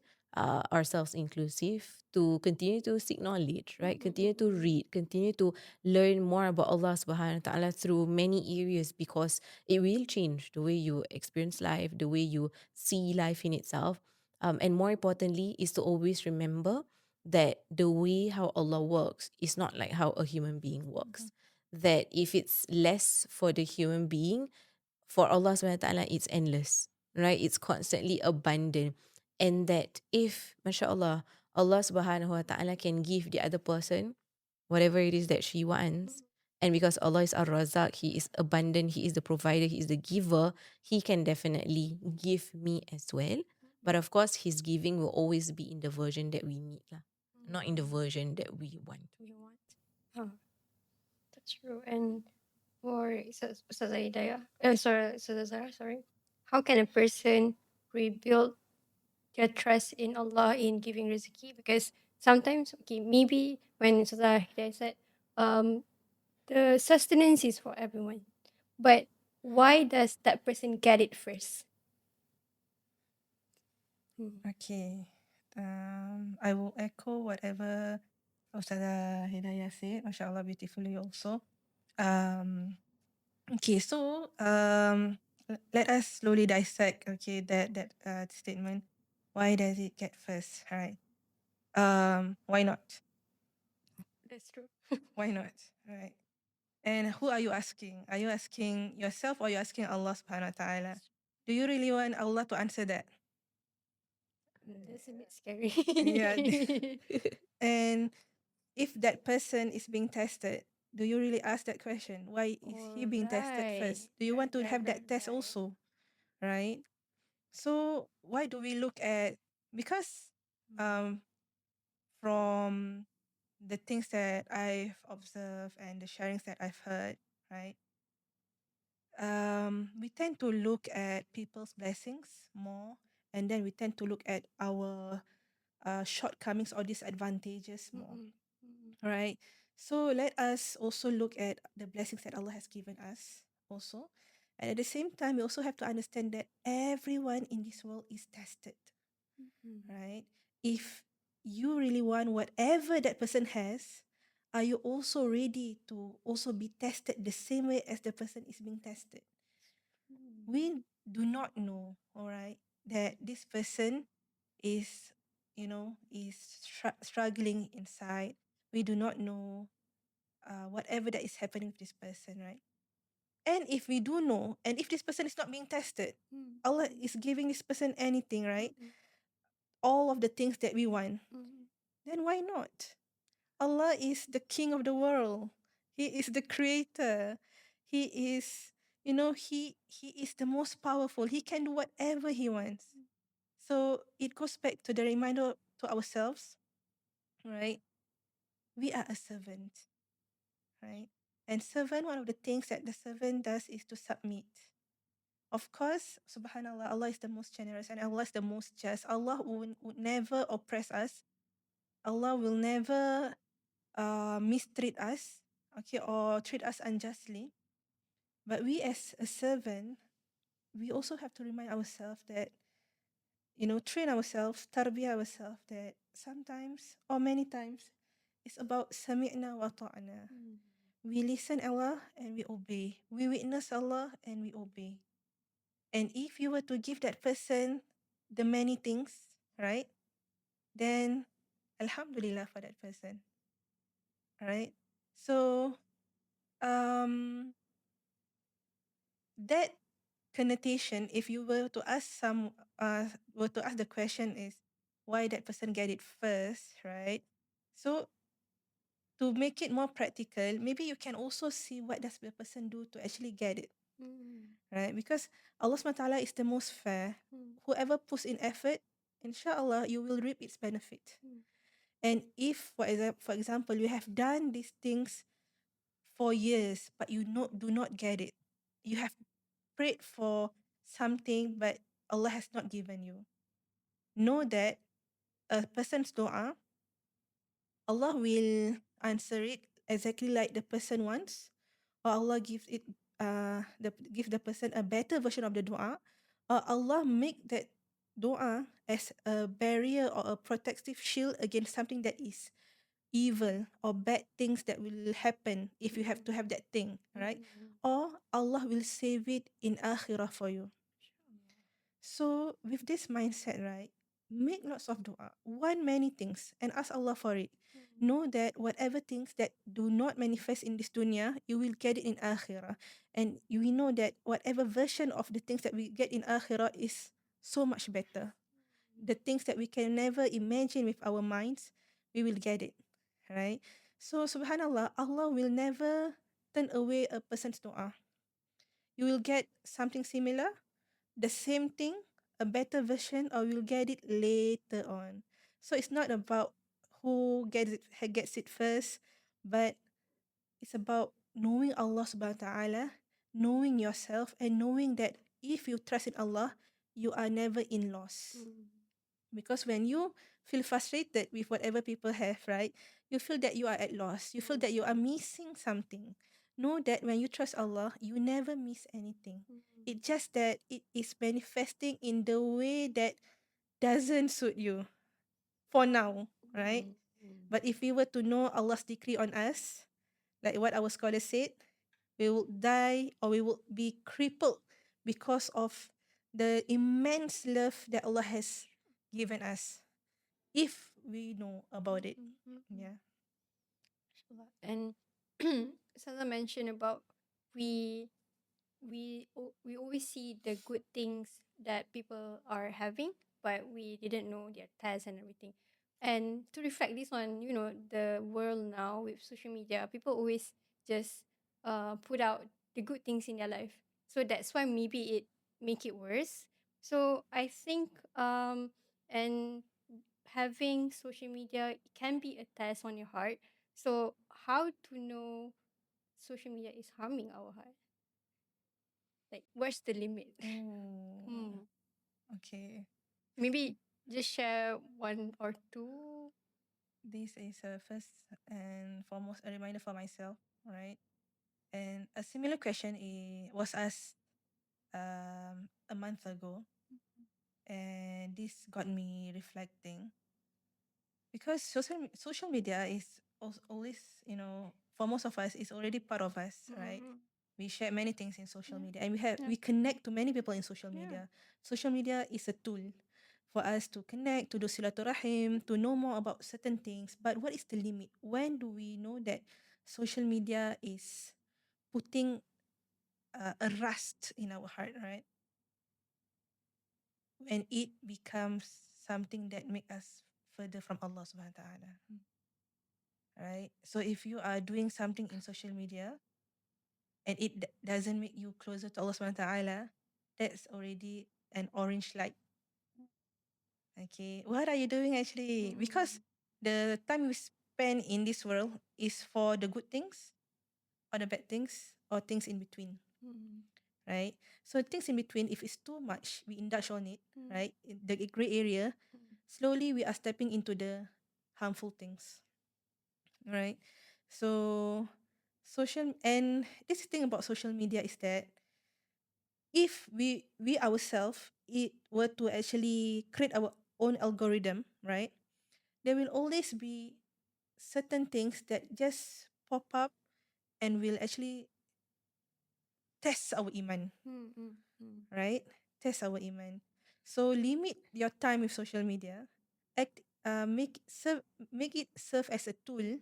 ourselves inclusive, to continue to seek knowledge, right? Continue to read, continue to learn more about Allah subhanahu wa ta'ala through many areas, because it will change the way you experience life, the way you see life in itself. And more importantly is to always remember that the way how Allah works is not like how a human being works. That if it's less for the human being, for Allah subhanahu wa ta'ala, it's endless, right? It's constantly abundant. And that if, mashallah, Allah subhanahu wa ta'ala can give the other person whatever it is that she wants, and because Allah is Ar-Razak, He is abundant, He is the provider, He is the giver, He can definitely give me as well. But of course, His giving will always be in the version that we need, lah, not in the version that we want. You want? Huh, that's true. And for Ustazah Hidayah, sorry, Ustazah Zahra, sorry. How can a person rebuild their trust in Allah in giving rezeki? Because sometimes, okay, maybe when Ustazah Hidayah said, the sustenance is for everyone, but why does that person get it first? Okay. I will echo whatever Ustazah Hidayah said. MashaAllah, beautifully also. Okay, so let us slowly dissect, okay, that statement. Why does it get first, right? Why not? That's true. Why not? Right. And who are you asking? Are you asking yourself or are you asking Allah subhanahu wa ta'ala? Do you really want Allah to answer that? That's a bit scary. Yeah. And if that person is being tested, do you really ask that question? Why is he being tested first? Do you want to have that test also? Right? So why do we look at, because from the things that I've observed and the sharings that I've heard, right? We tend to look at people's blessings more, and then we tend to look at our shortcomings or disadvantages more, right? So let us also look at the blessings that Allah has given us also. And at the same time, we also have to understand that everyone in this world is tested, right? If you really want whatever that person has, are you also ready to also be tested the same way as the person is being tested? We do not know, all right, that this person is, struggling inside. We do not know whatever that is happening with this person, right? And if we do know, and if this person is not being tested, Allah is giving this person anything, right? All of the things that we want, then why not? Allah is the king of the world. He is the creator. He is, he is the most powerful. He can do whatever he wants. So it goes back to the reminder to ourselves, right? We are a servant, right? And servant, one of the things that the servant does is to submit. Of course, subhanallah, Allah is the most generous and Allah is the most just. Allah would never oppress us. Allah will never mistreat us, okay, or treat us unjustly. But we as a servant, we also have to remind ourselves that, train ourselves, tarbiyah ourselves, that sometimes or many times it's about sami'na wa ta'na. We listen Allah and we obey. We witness Allah and we obey. And if you were to give that person the many things, right, then alhamdulillah for that person, right? So that connotation, if you were to ask the question is why that person get it first, right? So to make it more practical, maybe you can also see what does the person do to actually get it, right? Because Allah SWT is the most fair. Whoever puts in effort, inshallah, you will reap its benefit. And if, for example, you have done these things for years, but you do not get it, you have prayed for something, but Allah has not given you, know that a person's dua, Allah will answer it exactly like the person wants, or Allah gives give the person a better version of the dua, or Allah make that doa as a barrier or a protective shield against something that is evil or bad things that will happen if you have to have that thing, right? Or Allah will save it in akhirah for you. So with this mindset, right, make lots of dua, want many things and ask Allah for it. Know that whatever things that do not manifest in this dunya, you will get it in akhirah. And we know that whatever version of the things that we get in akhirah is so much better. The things that we can never imagine with our minds, we will get it, right? So subhanallah, Allah will never turn away a person's dua. You will get something similar, the same thing, a better version, or you'll get it later on. So it's not about who gets it first, but it's about knowing Allah subhanahu wa ta'ala, knowing yourself, and knowing that if you trust in Allah, you are never in loss. Because when you feel frustrated with whatever people have, right, you feel that you are at loss. You feel that you are missing something. Know that when you trust Allah, you never miss anything. It's just that it is manifesting in the way that doesn't suit you for now, right? But if we were to know Allah's decree on us, like what our scholar said, we will die or we will be crippled because of the immense love that Allah has given us if we know about it. Yeah. And Ustazah mentioned about we we always see the good things that people are having, but we didn't know their tests and everything. And to reflect this on, the world now with social media, people always just put out the good things in their life. So that's why maybe it make it worse. So I think and having social media can be a test on your heart. So how to know social media is harming our heart? Like, where's the limit? Oh, okay. Maybe just share one or two. This is first and foremost a reminder for myself, right? And a similar question was asked a month ago, and this got me reflecting because social media is always, for most of us, is already part of us, right? We share many things in social media, and we connect to many people in social media. Social media is a tool for us to connect, to do silaturahim, to know more about certain things. But what is the limit? When do we know that social media is putting a rust in our heart, right? When it becomes something that make us further from Allah subhanahu wa ta'ala. Right? So if you are doing something in social media and it doesn't make you closer to Allah subhanahu wa ta'ala, that's already an orange light. Okay, what are you doing actually? Because the time we spend in this world is for the good things or the bad things or things in between. Right? So things in between, if it's too much, we indulge on it, right? In the gray area, slowly we are stepping into the harmful things. Right? So and this thing about social media is that if we ourselves it were to actually create our own algorithm, right? There will always be certain things that just pop up and will actually test our iman, right? Test our iman. So limit your time with social media. Make it serve as a tool,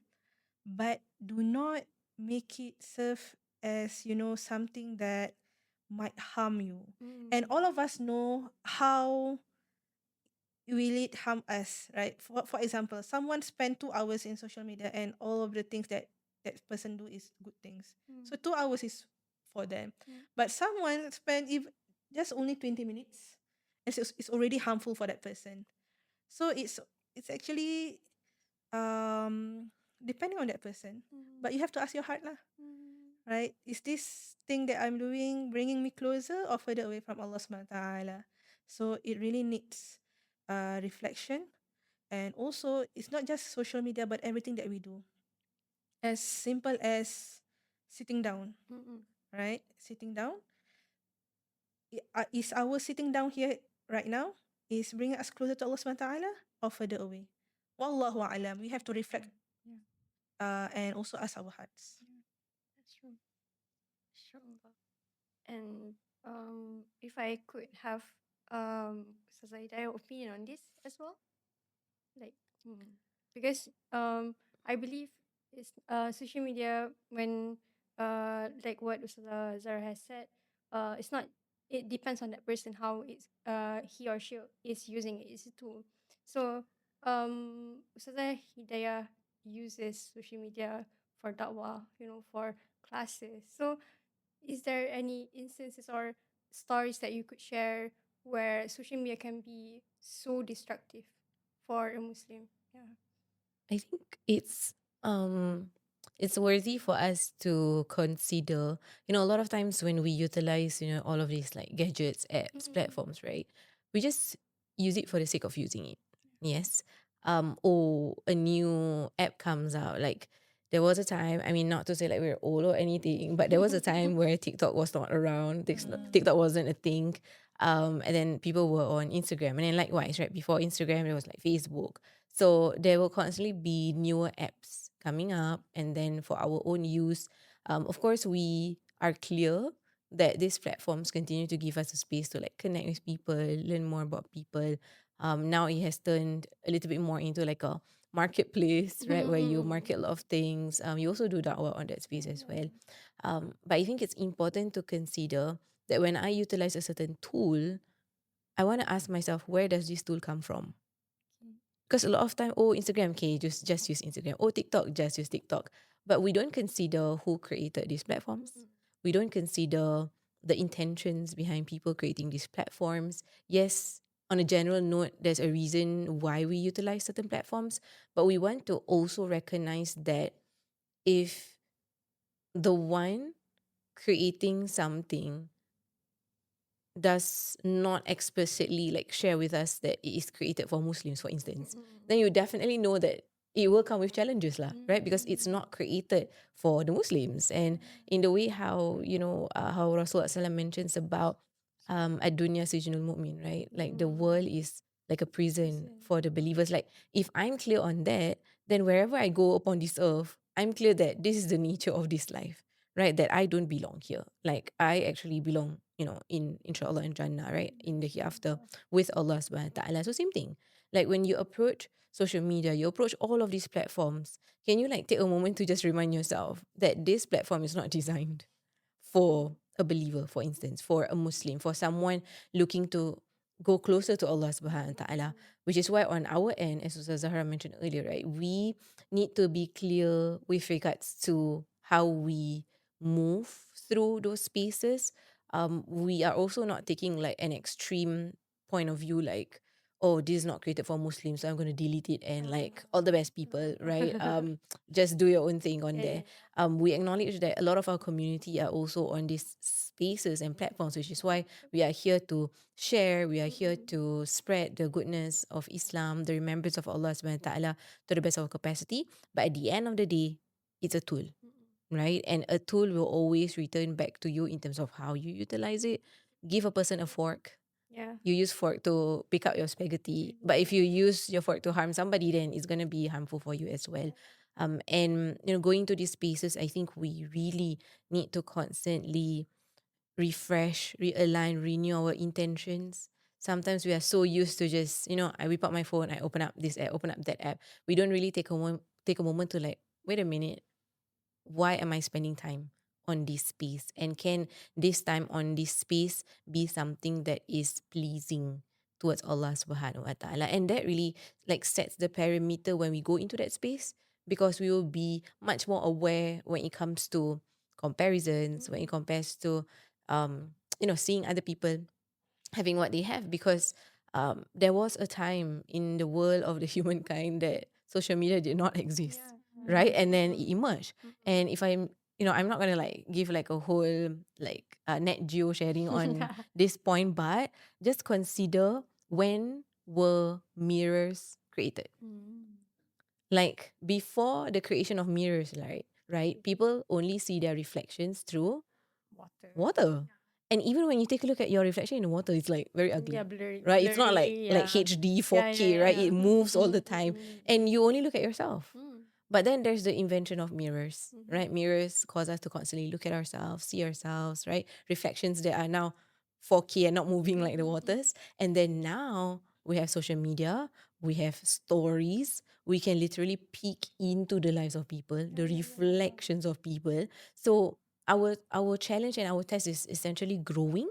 but do not make it serve as something that might harm you. And all of us know how will it harm us, right? For example, someone spend 2 hours in social media and all of the things that that person do is good things. So 2 hours is for them. But someone spend even just only 20 minutes. It's already harmful for that person. So it's actually depending on that person. But you have to ask your heart lah, right? Is this thing that I'm doing bringing me closer or further away from Allah subhanahu wa ta'ala? So it really needs reflection. And also, it's not just social media, but everything that we do. As simple as sitting down, right? Sitting down. Is our sitting down here right now? is bringing us closer to Allah subhanahu wa ta'ala or further away. Wallahu a'lam. We have to reflect and also ask our hearts. That's true. Inshallah. And if I could have Ustazah Hidayah opinion on this as well, like because I believe it's social media when like what Ustazah Zahra has said, it's not, it depends on that person how it's he or she is using it. It's a tool. So Ustazah Hidayah uses social media for da'wah, for classes. So is there any instances or stories that you could share where social media can be so destructive for a Muslim? Yeah. I think it's worthy for us to consider, a lot of times when we utilize, all of these like gadgets, apps, platforms, right? We just use it for the sake of using it. Yes. Or a new app comes out. Like there was a time, I mean, not to say like we're old or anything, but there was a time where TikTok was not around. TikTok wasn't a thing. And then people were on Instagram. And then likewise, right? Before Instagram, there was like Facebook. So there will constantly be newer apps coming up. And then for our own use, of course, we are clear that these platforms continue to give us a space to like connect with people, learn more about people. Now it has turned a little bit more into like a marketplace, right? Where you market a lot of things. You also do da'wah on that space as well. But I think it's important to consider that when I utilize a certain tool, I want to ask myself, where does this tool come from? Because a lot of time, Instagram, okay, just use Instagram. TikTok, just use TikTok. But we don't consider who created these platforms. We don't consider the intentions behind people creating these platforms. Yes, on a general note, there's a reason why we utilize certain platforms, but we want to also recognize that if the one creating something does not explicitly like share with us that it is created for Muslims, for instance, then you definitely know that it will come with challenges lah, right? Because it's not created for the Muslims. And in the way how, how Rasulullah SAW mentions about ad-dunya sijnul mu'min, right? Like the world is like a prison for the believers. Like if I'm clear on that, then wherever I go upon this earth, I'm clear that this is the nature of this life, right? That I don't belong here. Like I actually belong, in inshallah in Jannah, right? In the hereafter with Allah subhanahu wa ta'ala. So same thing. Like when you approach social media, you approach all of these platforms, can you like take a moment to just remind yourself that this platform is not designed for a believer, for instance, for a Muslim, for someone looking to go closer to Allah subhanahu wa ta'ala, which is why on our end, as Ustazah Zahra mentioned earlier, right, we need to be clear with regards to how we move through those spaces. We are also not taking like an extreme point of view, like, this is not created for Muslims, so I'm going to delete it and like all the best people, right? Just do your own thing on there. We acknowledge that a lot of our community are also on these spaces and platforms, which is why we are here to share, we are here to spread the goodness of Islam, the remembrance of Allah subhanahu wa ta'ala to the best of our capacity. But at the end of the day, it's a tool, right? And a tool will always return back to you in terms of how you utilize it. Give a person a fork. Yeah. You use fork to pick up your spaghetti, but if you use your fork to harm somebody, then it's gonna be harmful for you as well. And going to these spaces, I think we really need to constantly refresh, realign, renew our intentions. Sometimes we are so used to just, I whip out my phone, I open up this app, open up that app. We don't really take a moment to like, wait a minute, why am I spending time on this space? And can this time on this space be something that is pleasing towards Allah subhanahu wa ta'ala? And that really like sets the parameter when we go into that space, because we will be much more aware when it comes to comparisons, when it compares to seeing other people having what they have, because there was a time in the world of the humankind that social media did not exist, right? And then it emerged. And if I'm not gonna like give like a whole like net geo sharing on this point, but just consider, when were mirrors created? Like before the creation of mirrors, right? People only see their reflections through water. And even when you take a look at your reflection in the water, it's like very ugly. Yeah, blurry, Right? It's not like blurry. Yeah. HD, Yeah, 4K, right? yeah. It moves all the Mm, time. mm, And you only look at yourself. mm, But then there's the invention of mirrors, mm, right? Mirrors cause us to constantly look at ourselves, see ourselves, right? Reflections that are now 4K and not moving like the waters. And then now we have social media, we have stories, we can literally peek into the lives of people, the reflections of people. So our challenge and our test is essentially growing.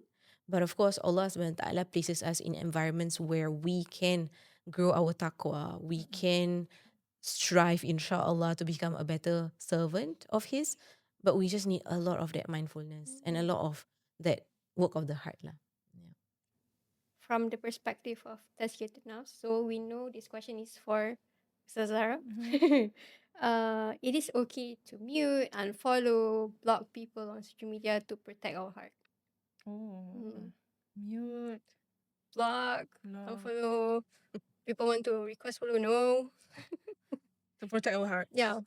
But of course, Allah subhanahu wa ta'ala places us in environments where we can grow our taqwa, we can strive, inshallah, to become a better servant of His. But we just need a lot of that mindfulness and a lot of that work of the heart. Lah. Yeah. From the perspective of tazkiyatun nafs, so we know this question is for Zahra. It is okay to mute, unfollow, block people on social media to protect our heart. Oh, mute. Block, No. unfollow. People want to request follow, no. To protect our hearts. Yeah.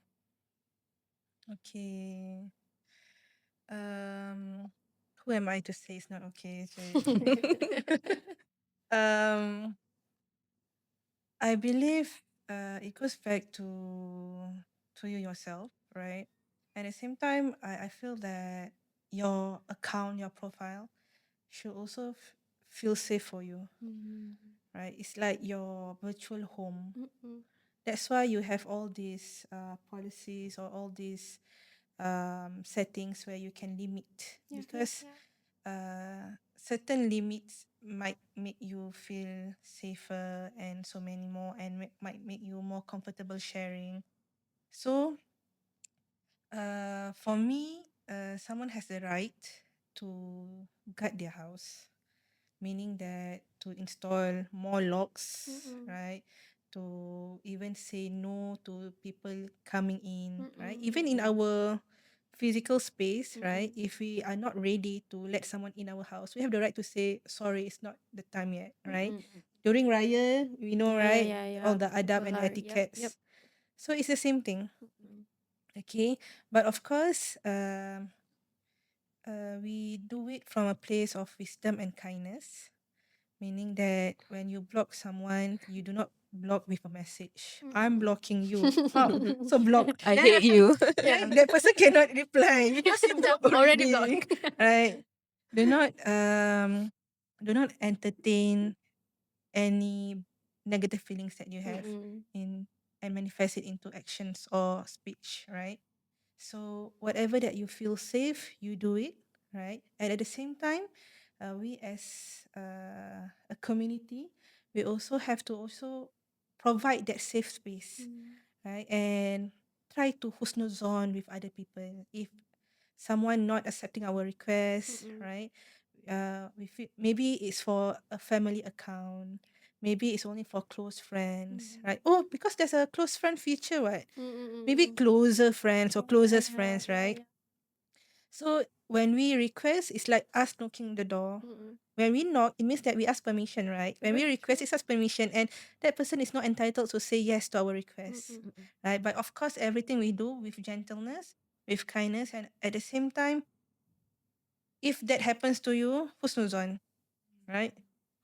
Okay. Who am I to say it's not okay? Actually? um, I believe it goes back to you yourself, right? At the same time, I feel that your account, your profile, should also feel safe for you, right? It's like your virtual home. That's why you have all these policies or all these settings where you can limit, because certain limits might make you feel safer and so many more, and might make you more comfortable sharing. So for me, someone has the right to guard their house, meaning that to install more locks, right? To even say no to people coming in, right? Even in our physical space, right? If we are not ready to let someone in our house, we have the right to say sorry, it's not the time yet, right? During Raya, we know, right? All the adab and etiquettes. So it's the same thing. Okay, but of course, we do it from a place of wisdom and kindness, meaning that when you block someone, you do not block with a message. I'm blocking you. How? So block. I hate you. That person cannot reply because you blocked Already already. blocked. Right? Do not entertain any negative feelings that you have in and manifest it into actions or speech, right? So whatever that you feel safe, you do it, right? And at the same time, we as a community, we also have to also provide that safe space, right? And try to husnuzon with other people. If someone not accepting our request, right? We feel maybe it's for a family account, maybe it's only for close friends, right? Oh, because there's a close friend feature, right? Maybe closer friends or closest friends, right? So when we request, it's like us knocking the door. When we knock, it means that we ask permission, right? When we request, it's ask permission, and that person is not entitled to say yes to our request, right? But of course, everything we do with gentleness, with kindness, and at the same time, if that happens to you, husnuzon, right?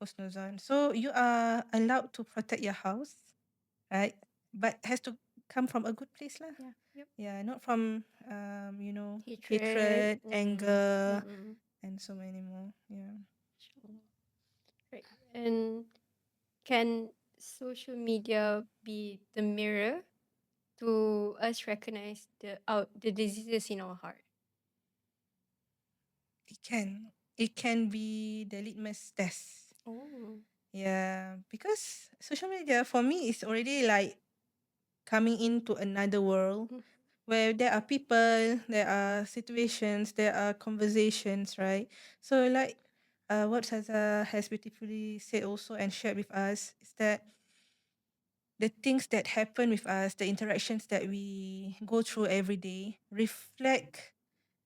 Husnuzon. So you are allowed to protect your house, right? But has to come from a good place, lah. Yeah, not from hatred, anger, and so many more. Yeah. Right. And can social media be the mirror to us recognize the diseases in our heart? It can be the litmus test. Oh. Yeah, because social media for me is already like coming into another world where there are people, there are situations, there are conversations, right? So like what Saza has beautifully said also and shared with us is that the things that happen with us, the interactions that we go through every day reflect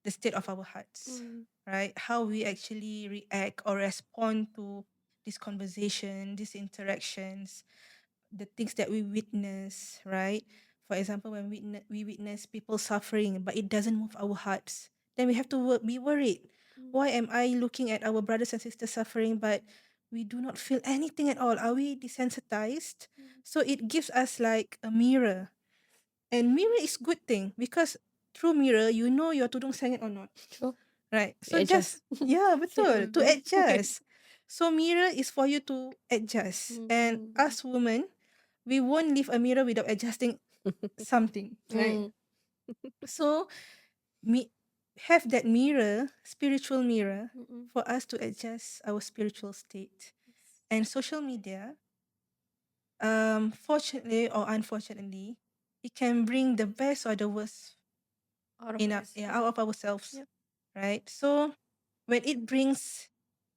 the state of our hearts, right? How we actually react or respond to this conversation, these interactions, the things that we witness, right? For example, when we witness people suffering, but it doesn't move our hearts, then we have to be worried. Why am I looking at our brothers and sisters suffering, but we do not feel anything at all? Are we desensitized? So it gives us like a mirror. And mirror is good thing because through mirror, you know your tudung sengit or not. True. Right. We So adjust. yeah, betul. To Mm. adjust. So mirror is for you to adjust. And us women, we won't leave a mirror without adjusting something, right? Mm. So me have that mirror, spiritual mirror, Mm-mm. for us to adjust our spiritual state. And social media, fortunately or unfortunately, it can bring the best or the worst Out of us. out of ourselves, Yep. right? So when it brings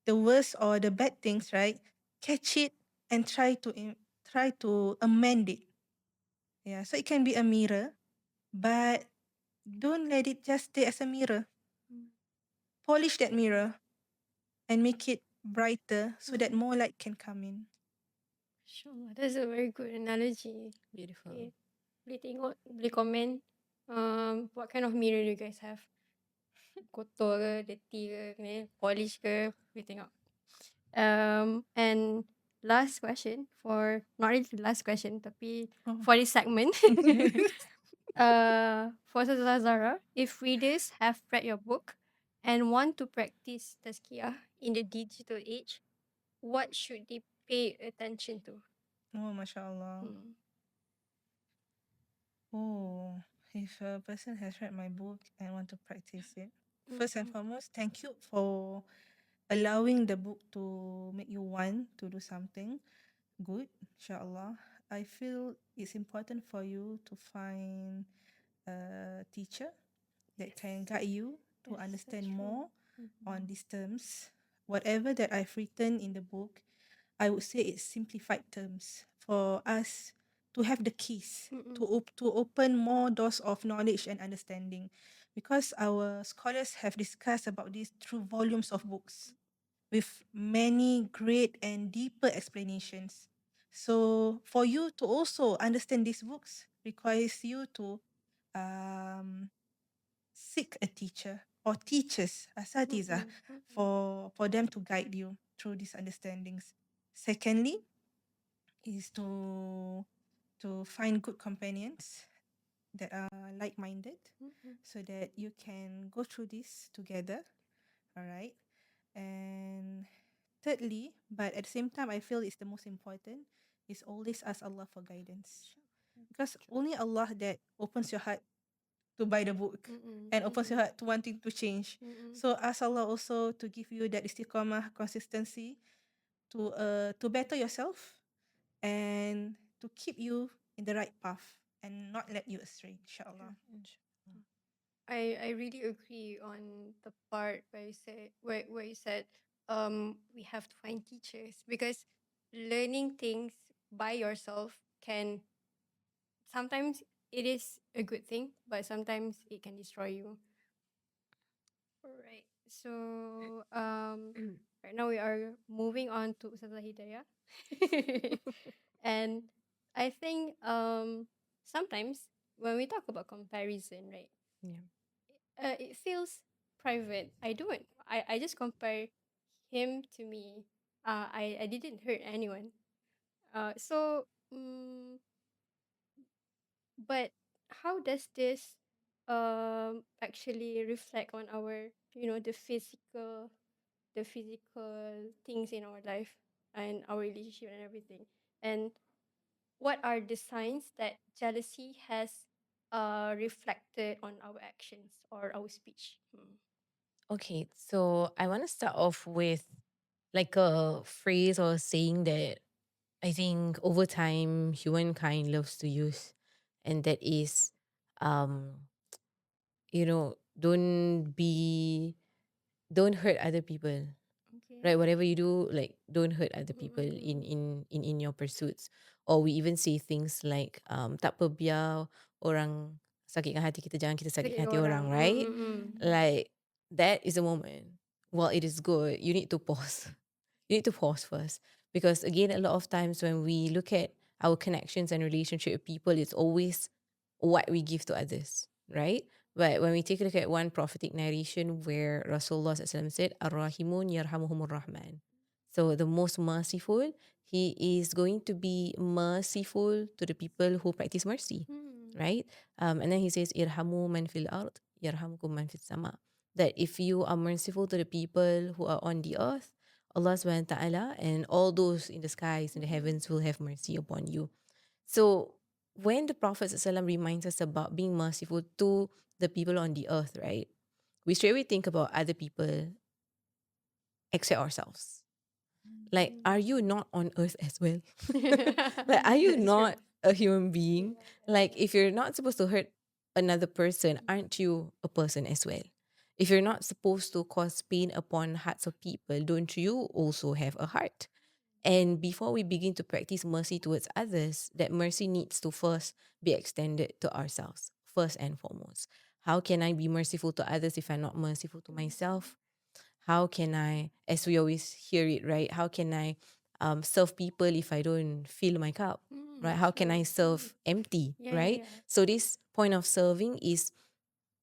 the worst or the bad things, right, catch it and try to amend it. Yeah, so it can be a mirror, but don't let it just stay as a mirror. Mm. Polish that mirror and make it brighter so that Mm. more light can come in. Sure, that's a very good analogy. Beautiful. Okay. Boleh tengok, boleh komen what kind of mirror you guys have. Kotor ke, dirty ke, kena polish ke, boleh tengok. And last question not really the last question, tapi Oh. for this segment. For Ustazah Zahra, if readers have read your book and want to practice tazkiyah in the digital age, what should they pay attention to? Oh, mashallah. Hmm. Oh, if a person has read my book and want to practice it, first and foremost, thank you for allowing the book to make you want to do something good, inshallah. I feel it's important for you to find a teacher that can guide you to Yes, understand that's true. more on these terms. Whatever that I've written in the book, I would say it's simplified terms for us to have the keys to open more doors of knowledge and understanding, because our scholars have discussed about this through volumes of books with many great and deeper explanations. So for you to also understand these books requires you to um, seek a teacher or teachers, asatiza, for them to guide you through these understandings. Secondly, is to find good companions that are like-minded, so that you can go through this together. All right. And thirdly, but at the same time, I feel it's the most important, is always ask Allah for guidance, because only Allah that opens your heart to buy the book and opens your heart to wanting to change. So ask Allah also to give you that istiqamah, consistency, to better yourself and to keep you in the right path and not let you astray, inshallah. I really agree on the part where you said we have to find teachers, because learning things by yourself can sometimes it is a good thing, but sometimes it can destroy you. Alright. So right now we are moving on to Ustazah Hidayah. And I think sometimes when we talk about comparison, right? Yeah. It feels private. I just compare him to me. I didn't hurt anyone. But how does this actually reflect on our, the physical things in our life and our relationship and everything? And what are the signs that jealousy has reflected on our actions or our speech? Okay, so I want to start off with like a phrase or saying that I think over time humankind loves to use, and that is, um, don't hurt other people. Okay. Right, whatever you do, like don't hurt other people in your pursuits. Or we even say things like, tak apa, biar orang sakitkan hati kita, jangan kita sakitkan Sakitkan hati orang. orang, right? Mm. Like that is a moment, while it is good, you need to pause. You need to pause first, because again, a lot of times when we look at our connections and relationship with people, it's always what we give to others, right? But when we take a look at one prophetic narration where Rasulullah SAW said, Ar-Rahimun yarhamuhumur Rahman. So the most merciful, he is going to be merciful to the people who practice mercy, right? And then he says, Irhamu man fil ard, yarhamukum man fis sama. That if you are merciful to the people who are on the earth, Allah subhanahu wa ta'ala and all those in the skies and the heavens will have mercy upon you. So when the Prophet ﷺ reminds us about being merciful to the people on the earth, right? We straight away think about other people except ourselves. Like, are you not on earth as well? Like, are you That's true. not a human being? Like, if you're not supposed to hurt another person, aren't you a person as well? If you're not supposed to cause pain upon hearts of people, don't you also have a heart? And before we begin to practice mercy towards others, that mercy needs to first be extended to ourselves, first and foremost. How can I be merciful to others if I'm not merciful to myself? How can I, as we always hear it, right? How can I serve people if I don't fill my cup, right? That's How can true. I serve empty, Yeah, yeah, right? yeah. So this point of serving is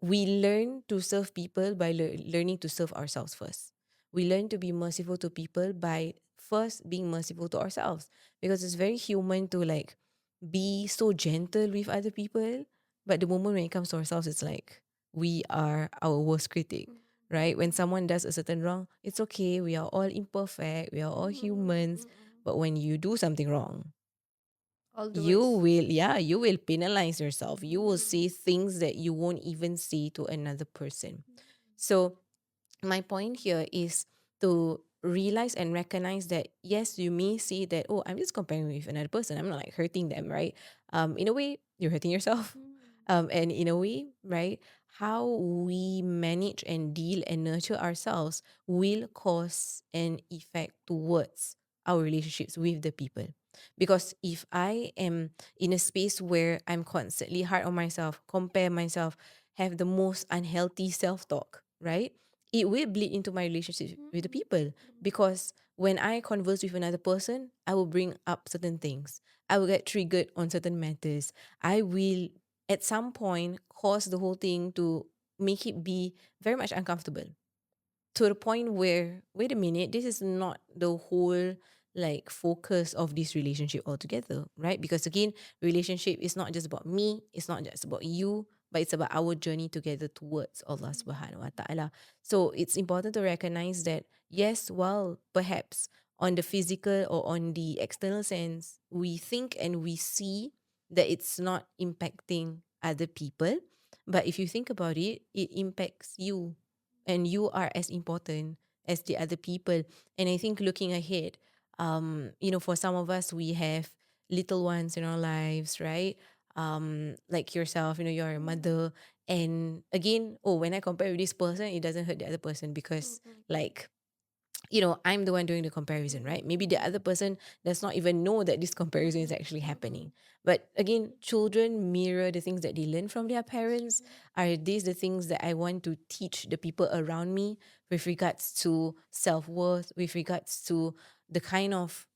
we learn to serve people by learning to serve ourselves first. We learn to be merciful to people by first being merciful to ourselves, because it's very human to like be so gentle with other people, but the moment when it comes to ourselves, it's like we are our worst critic, right? When someone does a certain wrong, it's okay, we are all imperfect, we are all humans, but when you do something wrong, All the you words. will, yeah, you will penalize yourself. You will say things that you won't even say to another person. So my point here is to realize and recognize that yes, you may say that, oh, I'm just comparing with another person, I'm not like hurting them, right? In a way you're hurting yourself. And in a way, right, how we manage and deal and nurture ourselves will cause an effect towards our relationships with the people. Because if I am in a space where I'm constantly hard on myself, compare myself, have the most unhealthy self-talk, right, it will bleed into my relationships with the people. Because when I converse with another person, I will bring up certain things, I will get triggered on certain matters, I will at some point cause the whole thing to make it be very much uncomfortable, to the point where, wait a minute, this is not the whole like focus of this relationship altogether, right? Because again, relationship is not just about me, it's not just about you, but it's about our journey together towards Allah subhanahu wa ta'ala. So it's important to recognize that yes, while perhaps on the physical or on the external sense we think and we see that it's not impacting other people, but if you think about it, it impacts you, and you are as important as the other people. And I think looking ahead, for some of us, we have little ones in our lives, right? Like yourself, you're a mother. And again, oh, when I compare with this person, it doesn't hurt the other person because like I'm the one doing the comparison, right? Maybe the other person does not even know that this comparison is actually happening. But again, children mirror the things that they learn from their parents. Are these the things that I want to teach the people around me with regards to self-worth, with regards to the kind of,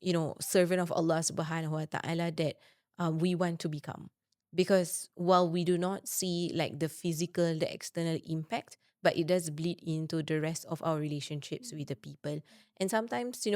servant of Allah subhanahu wa ta'ala that we want to become? Because while we do not see like the physical, the external impact, but it does bleed into the rest of our relationships with the people. And sometimes,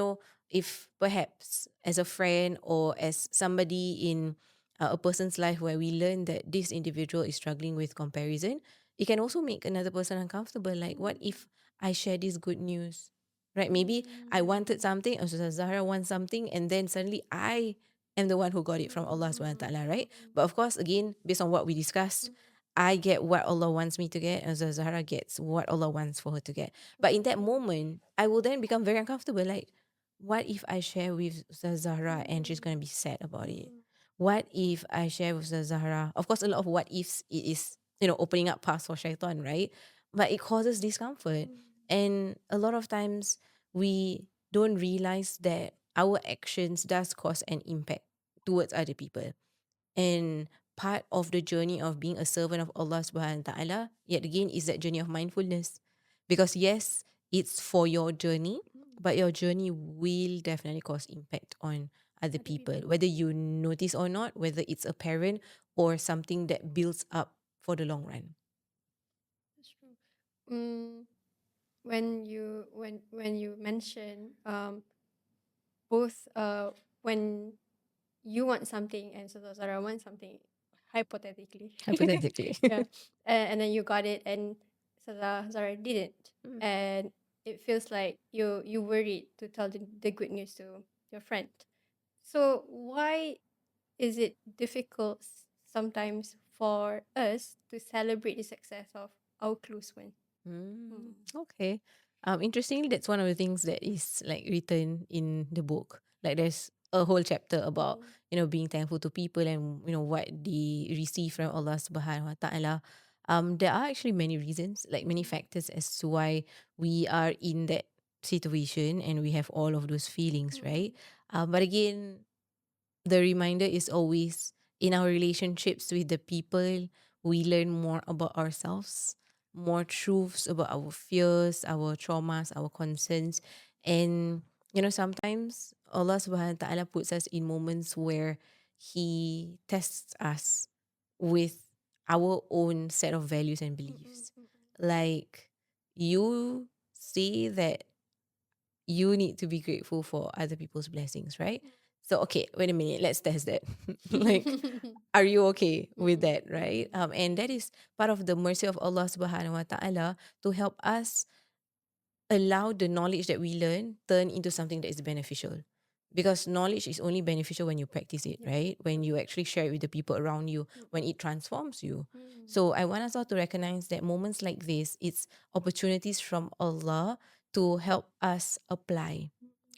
if perhaps as a friend or as somebody in a person's life where we learn that this individual is struggling with comparison, it can also make another person uncomfortable. Like, what if I share this good news? Right? Maybe I wanted something, or Zahra wants something, and then suddenly I am the one who got it from Allah subhanahu wa ta'ala, right? But of course, again, based on what we discussed, I get what Allah wants me to get, and Zahra gets what Allah wants for her to get. But in that moment, I will then become very uncomfortable. Like, what if I share with Zahra and she's gonna be sad about it? What if I share with Zahra? Of course, a lot of what ifs it is, opening up paths for shaitan, right? But it causes discomfort. And a lot of times we don't realize that our actions does cause an impact towards other people. And part of the journey of being a servant of Allah subhanahu wa ta'ala, yet again, is that journey of mindfulness. Because yes, it's for your journey, but your journey will definitely cause impact on other people, whether you notice or not, whether it's a parent or something that builds up for the long run. Mm, when you mention both when you want something and so Zara wants something, hypothetically. Hypothetically. Yeah. And then you got it and Zara didn't. Mm. And it feels like you worried to tell the good news to your friend. So why is it difficult sometimes for us to celebrate the success of our close one? Mm, Mm. okay. Interestingly, that's one of the things that is like written in the book. Like there's a whole chapter about, Mm. being thankful to people and, what they receive from Allah Subhanahu wa Ta'ala. There are actually many reasons, like many factors as to why we are in that situation and we have all of those feelings, Mm. right? But again, the reminder is always in our relationships with the people, we learn more about ourselves, more truths about our fears, our traumas, our concerns. And, sometimes Allah subhanahu wa ta'ala puts us in moments where He tests us with our own set of values and Mm. Mm. beliefs. Mm. Like, you say that you need to be grateful for other people's blessings, right? So, okay, wait a minute, let's test that. Like, Mm. are you okay with Mm. that, right? And that is part of the mercy of Allah subhanahu wa ta'ala to help us allow the knowledge that we learn turn into something that is beneficial, because knowledge is only beneficial when you practice it, Yeah. right? When you actually share it with the people around you, when it transforms you. So I want us all to recognize that moments like this, it's opportunities from Allah to help us apply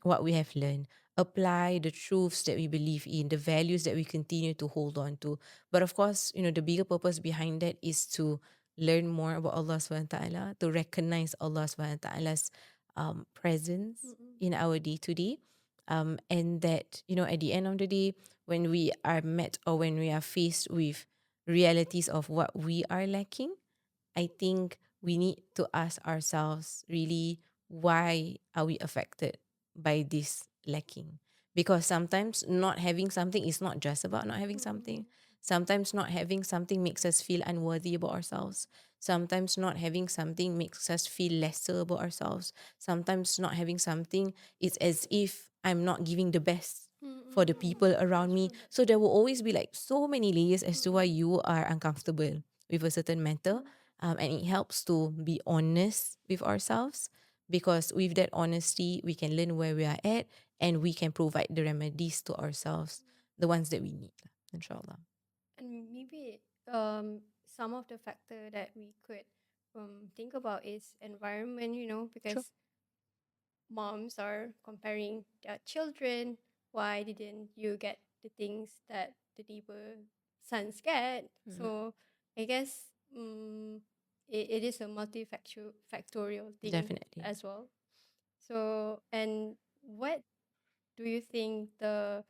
what we have learned, apply the truths that we believe in, the values that we continue to hold on to. But of course, the bigger purpose behind that is to learn more about Allah subhanahu wa ta'ala, to recognize Allah subhanahu wa ta'ala's presence in our day to day. And that, at the end of the day, when we are met or when we are faced with realities of what we are lacking, I think we need to ask ourselves really, why are we affected by this lacking? Because sometimes not having something is not just about not having something. Sometimes not having something makes us feel unworthy about ourselves. Sometimes not having something makes us feel lesser about ourselves. Sometimes not having something is as if I'm not giving the best for the people around That's me. true. So there will always be like so many layers as to why you are uncomfortable with a certain matter. And it helps to be honest with ourselves, because with that honesty, we can learn where we are at and we can provide the remedies to ourselves, the ones that we need, inshallah. And maybe some of the factor that we could think about is environment, Sure. because moms are comparing their children. Why didn't you get the things that the neighbor sons get? So I guess it is a multifactorial thing Definitely. as well. So, and what do you think the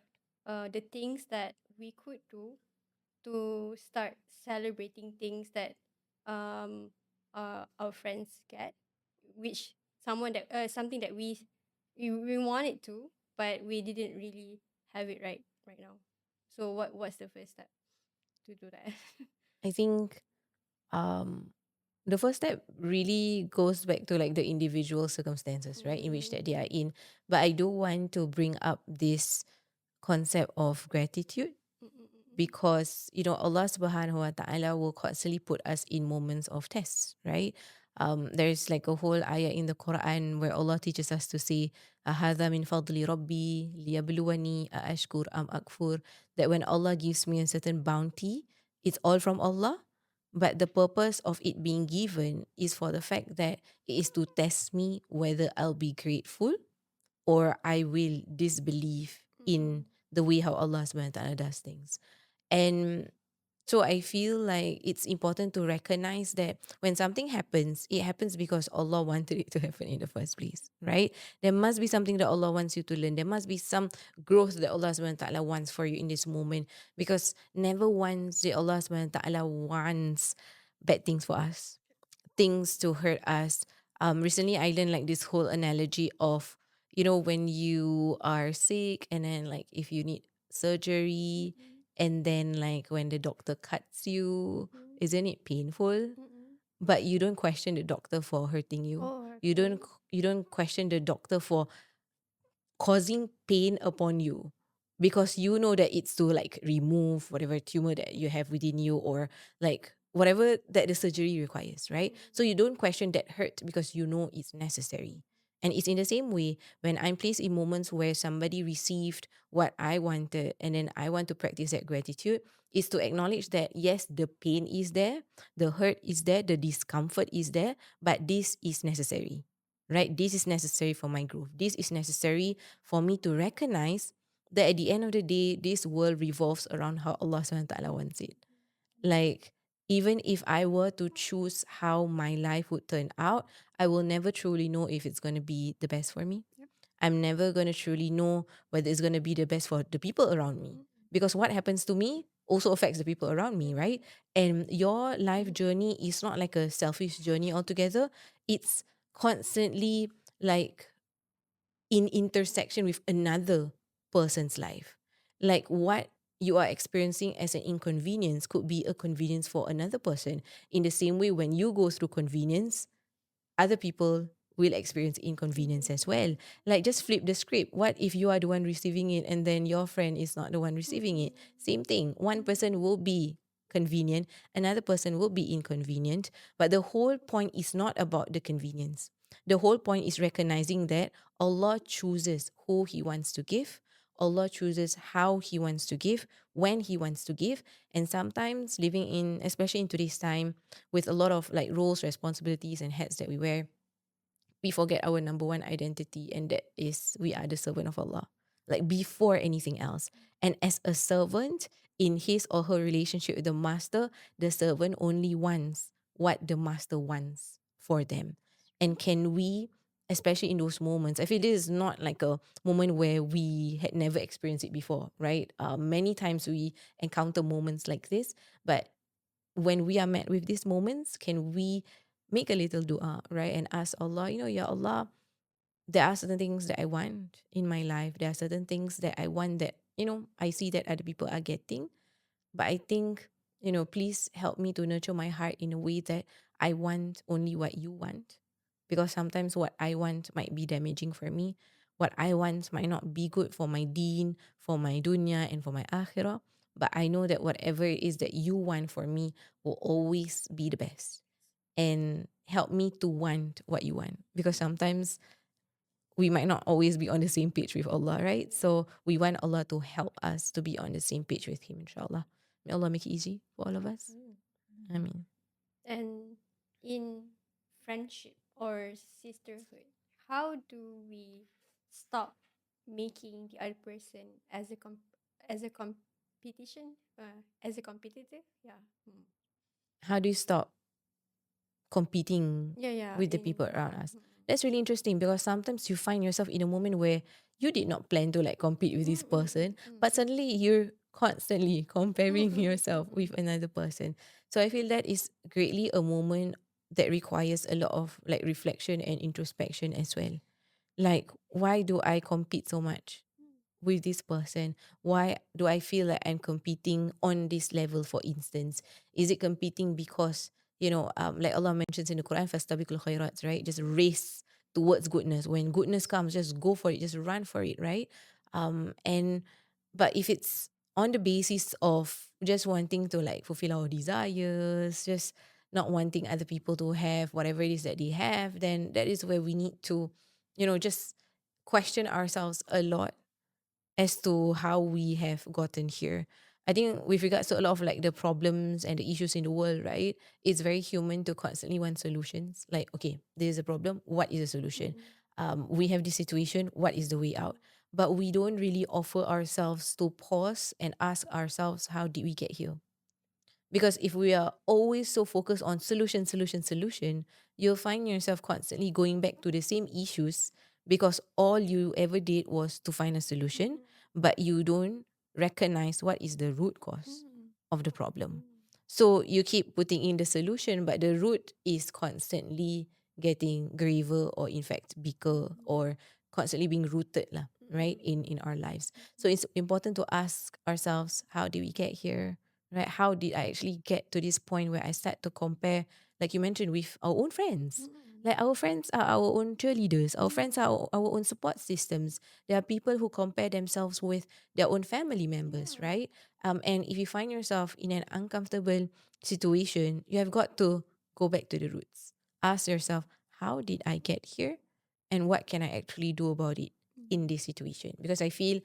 things that we could do to start celebrating things that um our friends get, which someone that something that we wanted to, but we didn't really have it right now. So what's the first step to do that? I think um the first step really goes back to like the individual circumstances, right, in which that they are in. But I do want to bring up this concept of gratitude, because Allah subhanahu wa ta'ala will constantly put us in moments of tests, right? There's like a whole ayah in the Quran where Allah teaches us to say, "Hadha min fadli rabbi liyabluwani aashkur am akfur," that when Allah gives me a certain bounty, it's all from Allah, but the purpose of it being given is for the fact that it is to test me whether I'll be grateful or I will disbelieve in the way how Allah subhanahu wa ta'ala does things. And so I feel like it's important to recognize that when something happens, it happens because Allah wanted it to happen in the first place, right? There must be something that Allah wants you to learn. There must be some growth that Allah subhanahu wa ta'ala wants for you in this moment. Because never once did Allah subhanahu wa ta'ala wants bad things for us, things to hurt us. Recently I learned like this whole analogy of, when you are sick and then like if you need surgery, and then like when the doctor cuts you, isn't it painful? but you don't question the doctor for hurting you. Oh, You okay. don't question the doctor for causing pain upon you, because you know that it's to like remove whatever tumor that you have within you, or like whatever that the surgery requires, right? So you don't question that hurt because you know it's necessary. And it's in the same way when I'm placed in moments where somebody received what I wanted, and then I want to practice that gratitude, is to acknowledge that yes, the pain is there, the hurt is there, the discomfort is there, but this is necessary, right? This is necessary for my growth. This is necessary for me to recognize that at the end of the day, this world revolves around how Allah SWT wants it. Like, even if I were to choose how my life would turn out, I will never truly know if it's going to be the best for me. Yep. I'm never going to truly know whether it's going to be the best for the people around me. Because what happens to me also affects the people around me, right? And your life journey is not like a selfish journey altogether. It's constantly like in intersection with another person's life. Like what you are experiencing as an inconvenience could be a convenience for another person. In the same way, when you go through convenience, other people will experience inconvenience as well. Like just flip the script. What if you are the one receiving it and then your friend is not the one receiving it? Same thing. One person will be convenient, another person will be inconvenient. But the whole point is not about the convenience. The whole point is recognizing that Allah chooses who He wants to give. Allah chooses how He wants to give, when He wants to give. And sometimes living in, especially in today's time, with a lot of like roles, responsibilities, and hats that we wear, we forget our number one identity, and that is we are the servant of Allah, like before anything else. And as a servant in his or her relationship with the master, the servant only wants what the master wants for them. And can we, especially in those moments, I feel this is not like a moment where we had never experienced it before, right? Many times we encounter moments like this, but when we are met with these moments, can we make a little dua, right? And ask Allah, Ya Allah, there are certain things that I want in my life. There are certain things that I want that, I see that other people are getting. But I think, please help me to nurture my heart in a way that I want only what you want. Because sometimes what I want might be damaging for me. What I want might not be good for my deen, for my dunya, and for my akhirah. But I know that whatever it is that you want for me will always be the best. And help me to want what you want. Because sometimes we might not always be on the same page with Allah, right? So we want Allah to help us to be on the same page with Him, inshallah. May Allah make it easy for all of us. Ameen. And in friendship or sisterhood, how do we stop making the other person as a competition, as a competitor? Yeah. How do you stop competing Yeah, yeah. with the people around us? That's really interesting, because sometimes you find yourself in a moment where you did not plan to like compete with this person, but suddenly you're constantly comparing yourself with another person. So I feel that is greatly a moment that requires a lot of like reflection and introspection as well. Like, why do I compete so much with this person? Why do I feel like I'm competing on this level, for instance? Is it competing because, like Allah mentions in the Quran, fastabiqul khairats, right? Just race towards goodness. When goodness comes, just go for it, just run for it, right? And but if it's on the basis of just wanting to like fulfill our desires, just not wanting other people to have whatever it is that they have, then that is where we need to, just question ourselves a lot as to how we have gotten here. I think with regards to a lot of like the problems and the issues in the world, right? It's very human to constantly want solutions. Like, okay, there's a problem. What is the solution? We have this situation. What is the way out? But we don't really offer ourselves to pause and ask ourselves, how did we get here? Because if we are always so focused on solution, solution, solution, you'll find yourself constantly going back to the same issues, because all you ever did was to find a solution, but you don't recognize what is the root cause of the problem. So you keep putting in the solution, but the root is constantly getting graver, or in fact bigger, or constantly being rooted lah, right, in our lives. So it's important to ask ourselves, how did we get here? right? How did I actually get to this point where I start to compare, like you mentioned, with our own friends? Like our friends are our own cheerleaders. Our friends are our own support systems. There are people who compare themselves with their own family members, right? And if you find yourself in an uncomfortable situation, you have got to go back to the roots. Ask yourself, how did I get here? And what can I actually do about it in this situation? Because I feel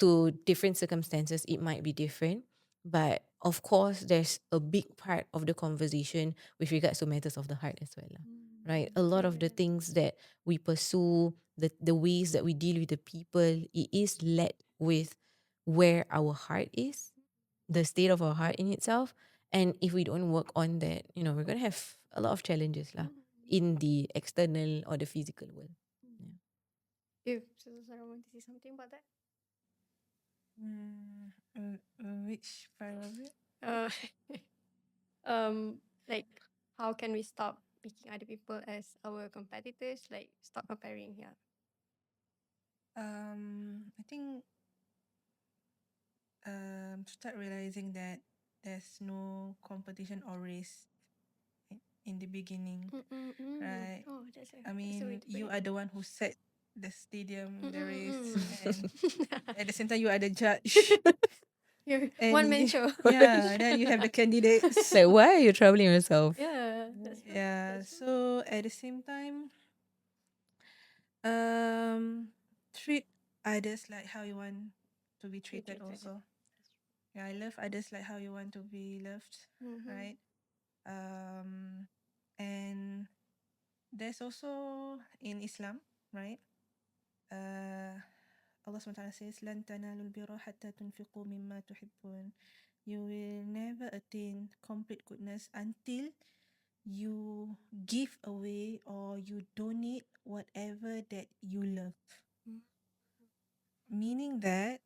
to different circumstances, it might be different. But of course, there's a big part of the conversation with regards to matters of the heart as well, lah, right? A lot of the things that we pursue, the ways that we deal with the people, it is led with where our heart is, the state of our heart in itself. And if we don't work on that, we're going to have a lot of challenges lah, in the external or the physical world. Yeah. If Zahra want to say something about that? Which part of it? Uh, like how can we stop picking other people as our competitors? Like stop comparing. Yeah. I think start realizing that there's no competition or race in the beginning, right? Oh, that's a I way mean, to put you it. are the one who set the stadium, the race, and Mm-mm. at the same time, you are the judge. You're And one man show. yeah, then you have the candidates. Like, why are you troubling yourself? Yeah, that's right. Yeah, That's true. so at the same time, um, treat others like how you want to be treated also. Yeah, I love others like how you want to be loved, right? And there's also in Islam, right? Allah SWT says, "Lan tanalul birra hatta tunfiqu mimma tuhibbun." You will never attain complete goodness until you give away or you donate whatever that you love. Meaning that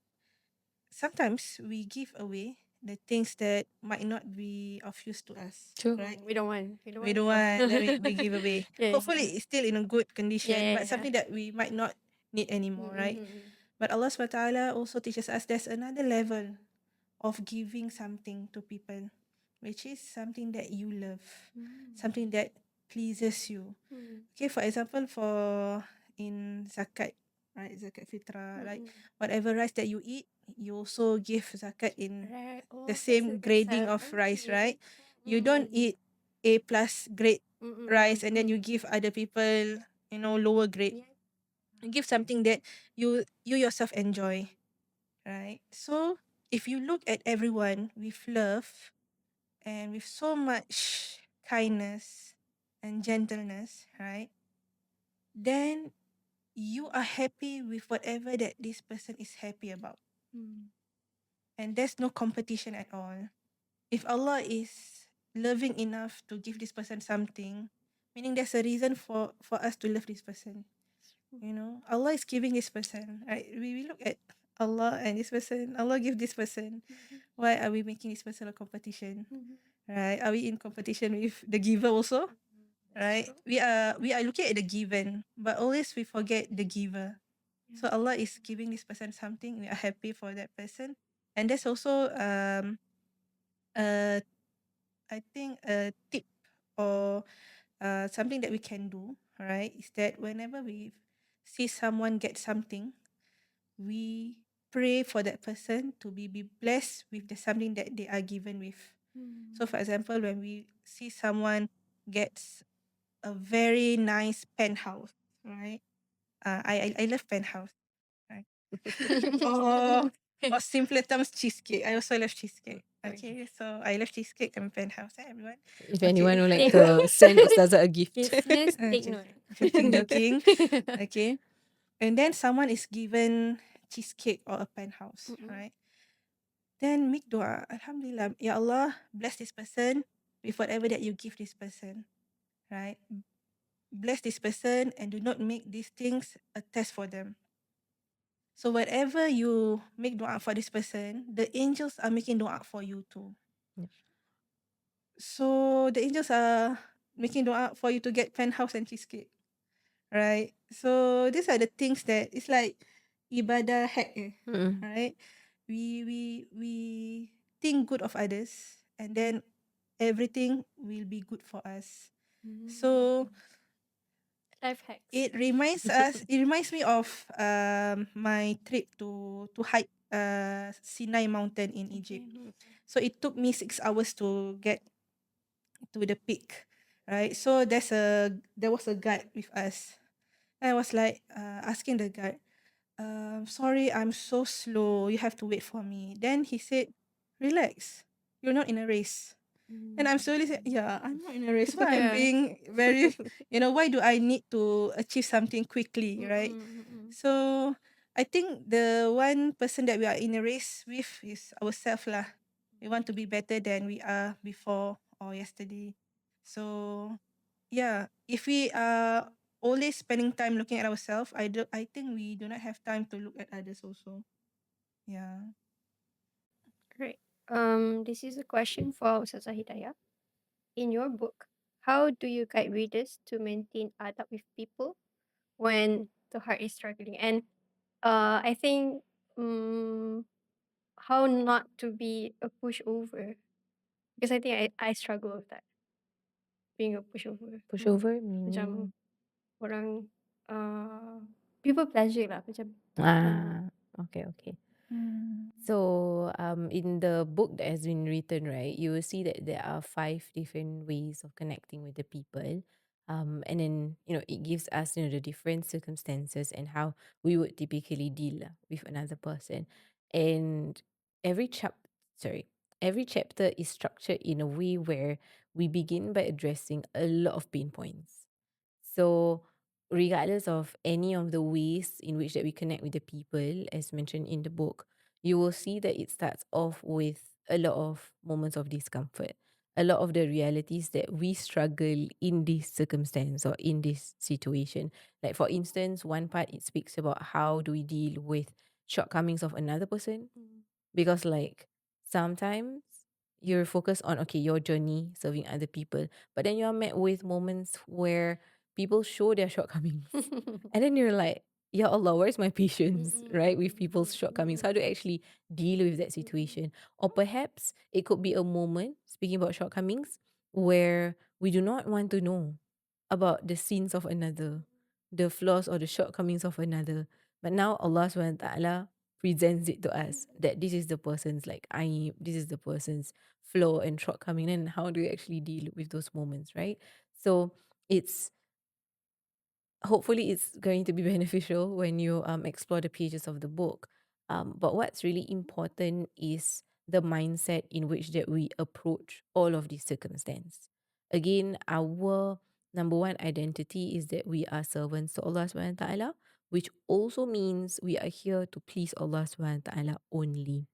sometimes we give away the things that might not be of use to us, True. right? We don't want. We don't want that we give away. Yeah, Hopefully, it's still in a good condition, yeah, but yeah. something that we might not need anymore, right? Mm-mm. But Allah SWT also teaches us there's another level of giving something to people, which is something that you love, something that pleases you. Okay, for example, for in zakat, right? Zakat fitrah, like whatever rice that you eat, you also give zakat in Right. Oh, the that's same a grading of concept. rice, Okay. right? You don't eat A plus grade rice and then you give other people, lower grade. Yeah. You give something that you yourself enjoy, right? So if you look at everyone with love and with so much kindness and gentleness, right? Then you are happy with whatever that this person is happy about. And there's no competition at all. If Allah is loving enough to give this person something, meaning there's a reason for us to love this person. Allah is giving this person. Right? We look at Allah and this person. Allah give this person. Why are we making this person a competition? Right? Are we in competition with the giver also? Right? We are looking at the given, but always we forget the giver. So Allah is giving this person something. We are happy for that person, and there's also uh I think a tip or something that we can do, right, is that whenever we see someone get something, we pray for that person to be blessed with the something that they are given with. So, for example, when we see someone gets a very nice penthouse, right? I love penthouse, right? or or simpler terms, cheesecake. I also love cheesecake. Okay, so I love cheesecake and penthouse. Everyone. If Okay. anyone would like Take to note. send Ustazah a gift. Listeners, take Okay. note. Joking. Okay. And then someone is given cheesecake or a penthouse, right? Then make dua. Alhamdulillah. Ya Allah, bless this person with whatever that you give this person, right? Bless this person and do not make these things a test for them. So whatever you make dua for this person, the angels are making dua for you too. Yep. So the angels are making dua for you to get penthouse and cheesecake, right? So these are the things that it's like ibadah hack, right? We think good of others, and then everything will be good for us. So Life hacks. it reminds me of my trip to hike Sinai mountain in Egypt. So it took me 6 hours to get to the peak, right? So there was a guide with us. I was like asking the guide, sorry, I'm so slow. You have to wait for me. Then he said, relax. You're not in a race. And I'm slowly saying, yeah, I'm not in a race. Why I'm Yeah. being very, why do I need to achieve something quickly, right? So I think the one person that we are in a race with is ourselves lah. We want to be better than we are before or yesterday. So yeah, if we are always spending time looking at ourselves, I think we do not have time to look at others also. Yeah. Great. This is a question for Ustazah Hidayah. In your book, how do you guide readers to maintain adab with people when the heart is struggling? And I think how not to be a pushover, because I think I struggle with that, being a pushover. Pushover Macam meaning orang people pleasure lah macam. okay, okay. Mm. So, in the book that has been written, right, you will see that there are 5 different ways of connecting with the people. And then, it gives us, the different circumstances and how we would typically deal with another person. And every every chapter is structured in a way where we begin by addressing a lot of pain points. So, regardless of any of the ways in which that we connect with the people, as mentioned in the book, you will see that it starts off with a lot of moments of discomfort, a lot of the realities that we struggle in this circumstance or in this situation. Like, for instance, one part it speaks about how do we deal with shortcomings of another person, because like sometimes you're focused on okay your journey serving other people, but then you're met with moments where people show their shortcomings and then you're like, ya Allah, where's my patience, right, with people's shortcomings? How do I actually deal with that situation? Or perhaps it could be a moment, speaking about shortcomings, where we do not want to know about the sins of another, the flaws or the shortcomings of another. But now Allah subhanahu wa ta'ala presents it to us that this is the person's like this is the person's flaw and shortcoming, and how do you actually deal with those moments, right? So it's hopefully it's going to be beneficial when you explore the pages of the book. But what's really important is the mindset in which that we approach all of these circumstances. Again, our number one identity is that we are servants to Allah subhanahu wa ta'ala, which also means we are here to please Allah subhanahu wa ta'ala only.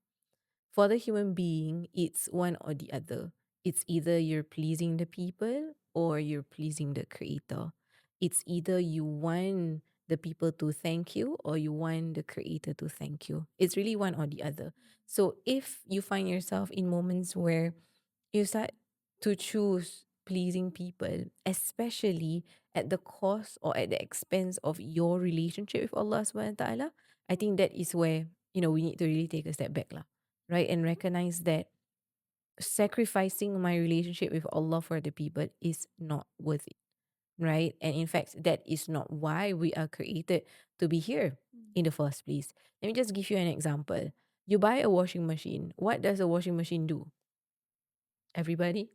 For the human being, it's one or the other. It's either you're pleasing the people or you're pleasing the creator. It's either you want the people to thank you or you want the creator to thank you. It's really one or the other. So if you find yourself in moments where you start to choose pleasing people, especially at the cost or at the expense of your relationship with Allah subhanahu wa ta'ala, I think that is where, we need to really take a step back, lah, right? And recognize that sacrificing my relationship with Allah for the people is not worth it, right? And in fact, that is not why we are created to be here in the first place. Let me just give you an example. You buy a washing machine. What does a washing machine do? Everybody?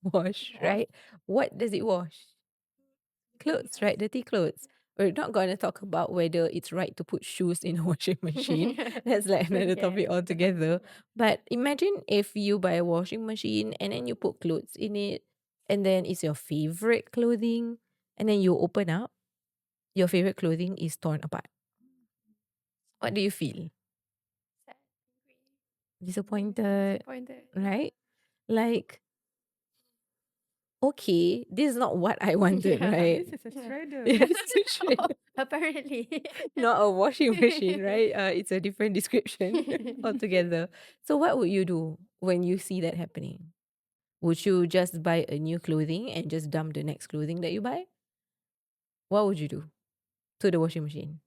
Wash, right? What does it wash? Clothes, right? Dirty clothes. We're not going to talk about whether it's right to put shoes in a washing machine. That's like another topic altogether. But imagine if you buy a washing machine and then you put clothes in it, and then it's your favorite clothing, and then you open up, your favorite clothing is torn apart. What do you feel? Sad. Disappointed, Disappointed. right? Like, okay, this is not what I wanted, Yeah. right? This is a shredder. Yes, it's a shredder. Apparently. Not a washing machine, right? It's a different description altogether. So what would you do when you see that happening? Would you just buy a new clothing and just dump the next clothing that you buy? What would you do to the washing machine?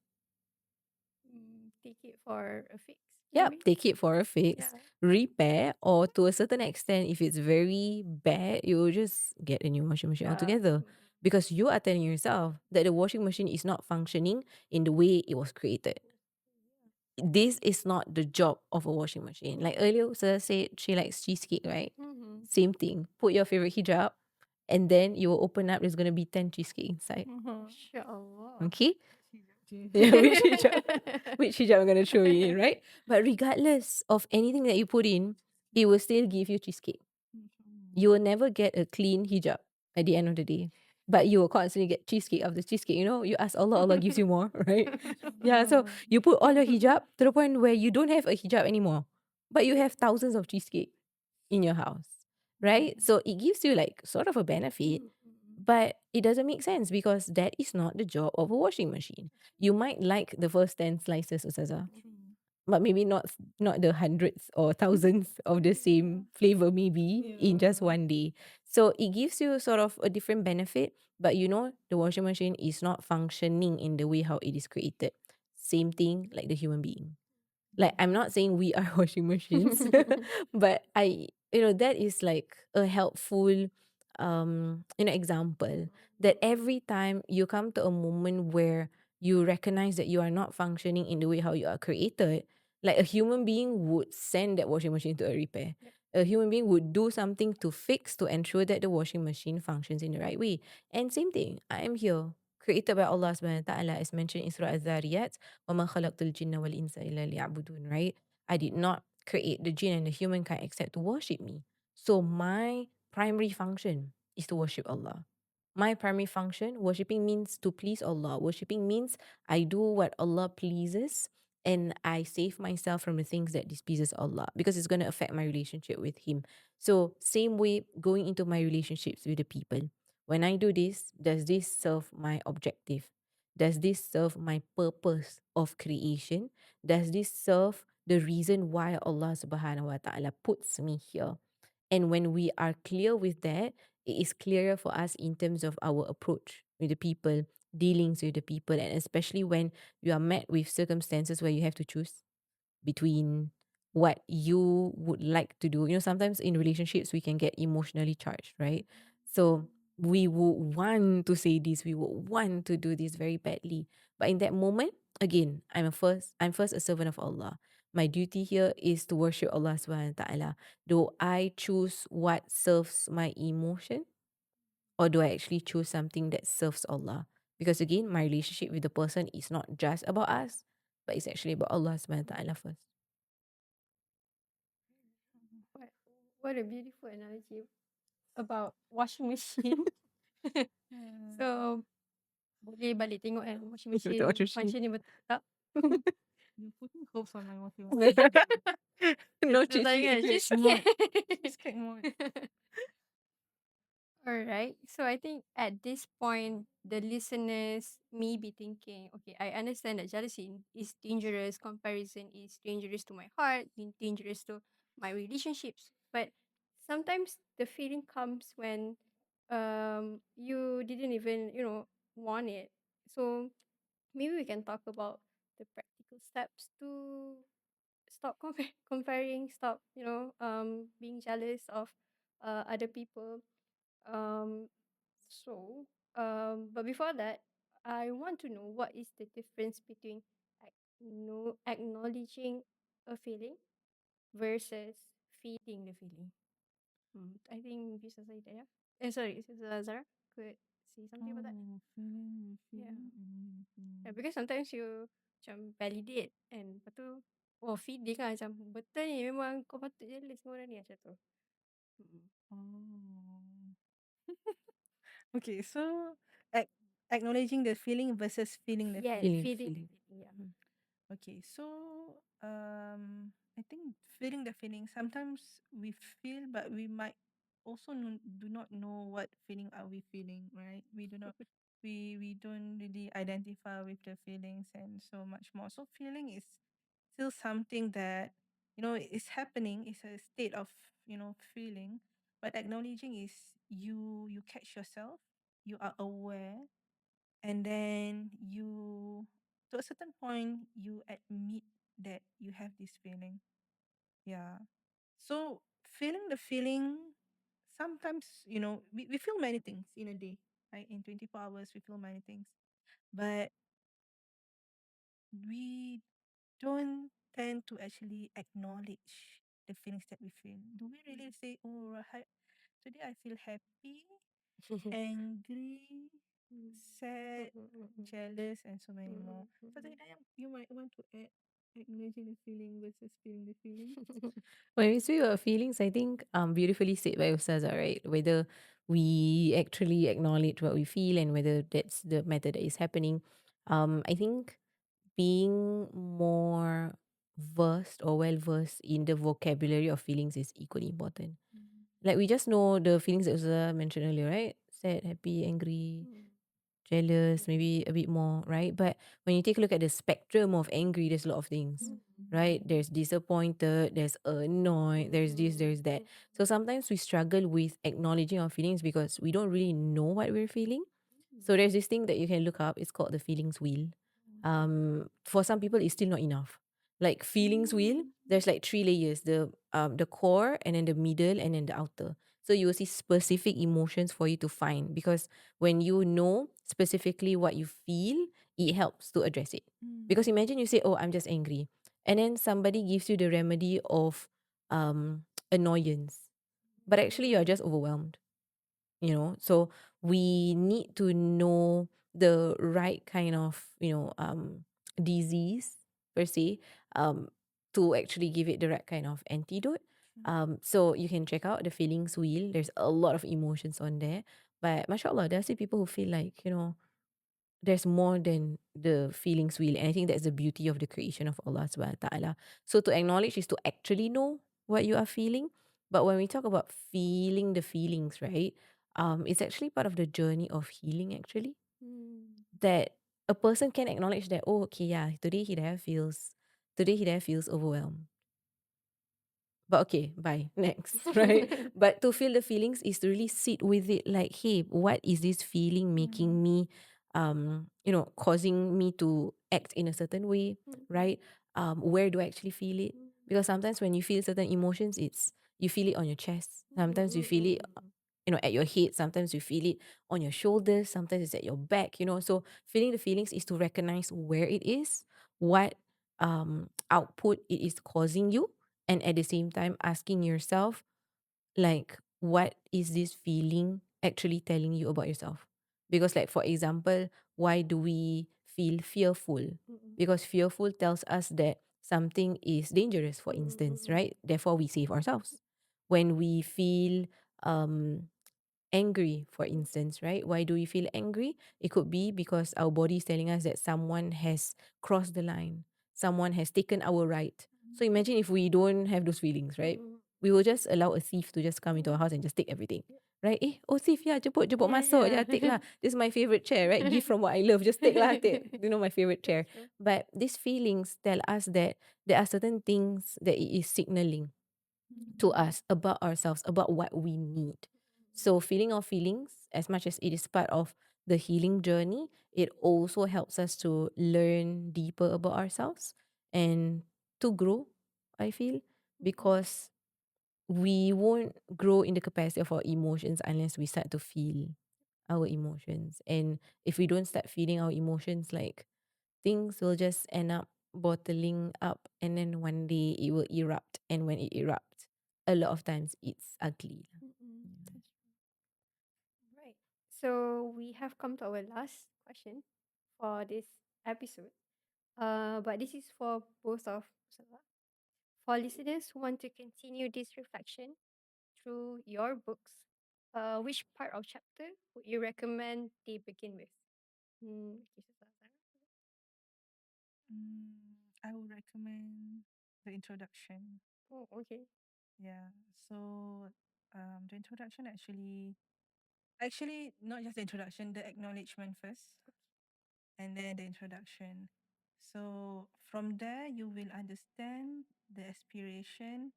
Take it for a fix. Yep, maybe. take it for a fix, Yeah. repair, or to a certain extent, if it's very bad, you will just get a new washing machine Yeah. altogether. Because you are telling yourself that the washing machine is not functioning in the way it was created. This is not the job of a washing machine. Like earlier, Ustazah said she likes cheesecake, right? Mm-hmm. Same thing. Put your favorite hijab, and then you will open up, there's going to be 10 cheesecake inside. Mashallah. Okay? Yeah, which hijab? Which hijab I'm gonna throw you in, right? But regardless of anything that you put in, it will still give you cheesecake. You will never get a clean hijab at the end of the day. But you will constantly get cheesecake after cheesecake. You know, you ask Allah, Allah gives you more, right? Yeah, so you put all your hijab to the point where you don't have a hijab anymore. But you have thousands of cheesecake in your house, right? So it gives you like sort of a benefit, but it doesn't make sense because that is not the job of a washing machine. You might like the first 10 slices, Ustazah, but maybe not the hundreds or thousands of the same flavor maybe in just one day. So it gives you sort of a different benefit, but you know the washing machine is not functioning in the way how it is created. Same thing like the human being. Like I'm not saying we are washing machines, but that is like a helpful example that every time you come to a moment where you recognize that you are not functioning in the way how you are created, like a human being would send that washing machine to a repair. A human being would do something to fix to ensure that the washing machine functions in the right way. And same thing, I am here, created by Allah subhanahu wa ta'ala, as mentioned in Surah Az-Zariyat, وَمَا خَلَقْتُ الْجِنَّ وَالْإِنسَ إِلَّا لِيَعْبُدُونَ, right? I did not create the jinn and the humankind except to worship me. So my primary function is to worship Allah. My primary function, worshipping means to please Allah. Worshipping means I do what Allah pleases and I save myself from the things that displeases Allah because it's going to affect my relationship with Him. So same way going into my relationships with the people. When I do this, does this serve my objective? Does this serve my purpose of creation? Does this serve the reason why Allah subhanahu wa ta'ala puts me here? And when we are clear with that, it is clearer for us in terms of our approach with the people, dealings with the people, and especially when you are met with circumstances where you have to choose between what you would like to do. You know, sometimes in relationships we can get emotionally charged, right? So we would want to say this, we would want to do this very badly. But in that moment, again, I'm first a servant of Allah. My duty here is to worship Allah subhanahu wa ta'ala. Do I choose what serves my emotion? Or do I actually choose something that serves Allah? Because again, my relationship with the person is not just about us, but it's actually about Allah subhanahu wa ta'ala first. What, what a beautiful analogy about washing machine. So, boleh balik tengok kan washing machine function ni betul tak? You're putting hopes on my washing machine. No It's like cheesecake. cheesecake. Cheesecake more. Alright. So I think at this point, the listeners may be thinking, okay, I understand that jealousy is dangerous, comparison is dangerous to my heart, dangerous to my relationships. But sometimes the feeling comes when you didn't even, want it. So maybe we can talk about the practical steps to stop comparing, stop, being jealous of other people. um, but before that, I want to know what is the difference between acknowledging a feeling versus feeding the feeling. I think this is Hidayah. Sorry, this is Zahra. Could say something about that? Yeah. Yeah, because sometimes you macam validate and lepas tu feeding lah macam betul ni memang kau patut jealous dengan orang ni macam tu. Oh. Okay, so acknowledging the feeling versus feeling the Yeah, feeling. feeding. Feeling. Yeah. Okay, so I think feeling the feeling. Sometimes we feel, but we might also do not know what feeling are we feeling, right? We do not, we don't really identify with the feelings and so much more. So feeling is still something that is happening. It's a state of feeling, but acknowledging is you catch yourself, you are aware, and then you to a certain point you admit that you have this feeling. Yeah. So feeling the feeling, sometimes, we feel many things in a day, right? In 24 hours, we feel many things. But we don't tend to actually acknowledge the feelings that we feel. Do we really say, oh, today I feel happy, angry, sad, jealous, and so many more? So Hidayah, you might want to add acknowledging the feeling versus feeling the feeling. When we speak about feelings, I think beautifully said by Ustazah, right? Whether we actually acknowledge what we feel and whether that's the matter that is happening. I think being more versed or well versed in the vocabulary of feelings is equally important. Like we just know the feelings that Ustazah mentioned earlier, right? Sad, happy, angry, jealous, maybe a bit more, right? But when you take a look at the spectrum of angry, there's a lot of things, right? There's disappointed, there's annoyed, there's this, there's that. So sometimes we struggle with acknowledging our feelings because we don't really know what we're feeling. So there's this thing that you can look up. It's called the feelings wheel. For some people, it's still not enough. Like feelings wheel, there's like three layers: the core, and then the middle, and then the outer. So you will see specific emotions for you to find, because when you know specifically what you feel, it helps to address it. Because imagine you say, "Oh, I'm just angry," and then somebody gives you the remedy of annoyance, but actually you are just overwhelmed. So we need to know the right kind of disease per se, um to actually give it the right kind of antidote. So you can check out the feelings wheel. There's a lot of emotions on there, but mashallah, there are still people who feel like there's more than the feelings wheel. And I think that's the beauty of the creation of Allah subhanahu wa ta'ala. So to acknowledge is to actually know what you are feeling. But when we talk about feeling the feelings, right? It's actually part of the journey of healing, actually. That a person can acknowledge that, oh, okay, yeah, today Hidayah feels overwhelmed. But okay, bye. Next, right? But to feel the feelings is to really sit with it, like, hey, what is this feeling making me, causing me to act in a certain way, right? Where do I actually feel it? Because sometimes when you feel certain emotions, you feel it on your chest. Sometimes you feel it, at your head. Sometimes you feel it on your shoulders. Sometimes it's at your back. So feeling the feelings is to recognize where it is, what output it is causing you, and at the same time asking yourself, like, what is this feeling actually telling you about yourself? Because, like, for example, why do we feel fearful? Because fearful tells us that something is dangerous, for instance, right? Therefore we save ourselves. When we feel um angry, for instance, right? Why do we feel angry? It could be because our body is telling us that someone has crossed the line, someone has taken our right. So imagine if we don't have those feelings, right? We will just allow a thief to just come into our house and just take everything, right? Oh, thief, yeah, jemput masuk, yeah, take lah. This is my favorite chair, right? Gift from what I love, just take lah, take. My favorite chair. But these feelings tell us that there are certain things that it is signaling to us about ourselves, about what we need. So feeling our feelings, as much as it is part of the healing journey, it also helps us to learn deeper about ourselves and to grow, I feel, because we won't grow in the capacity of our emotions unless we start to feel our emotions. And if we don't start feeling our emotions, like, things will just end up bottling up, and then one day it will erupt. And when it erupts, a lot of times it's ugly. Right. So we have come to our last question for this episode. But this is for both of Zahra. For listeners who want to continue this reflection through your books, which part of chapter would you recommend they begin with? Okay, so Zahra. I would recommend the introduction. Oh, okay. Yeah. So the introduction actually not just the introduction, the acknowledgement first, and then the introduction. So from there you will understand the aspiration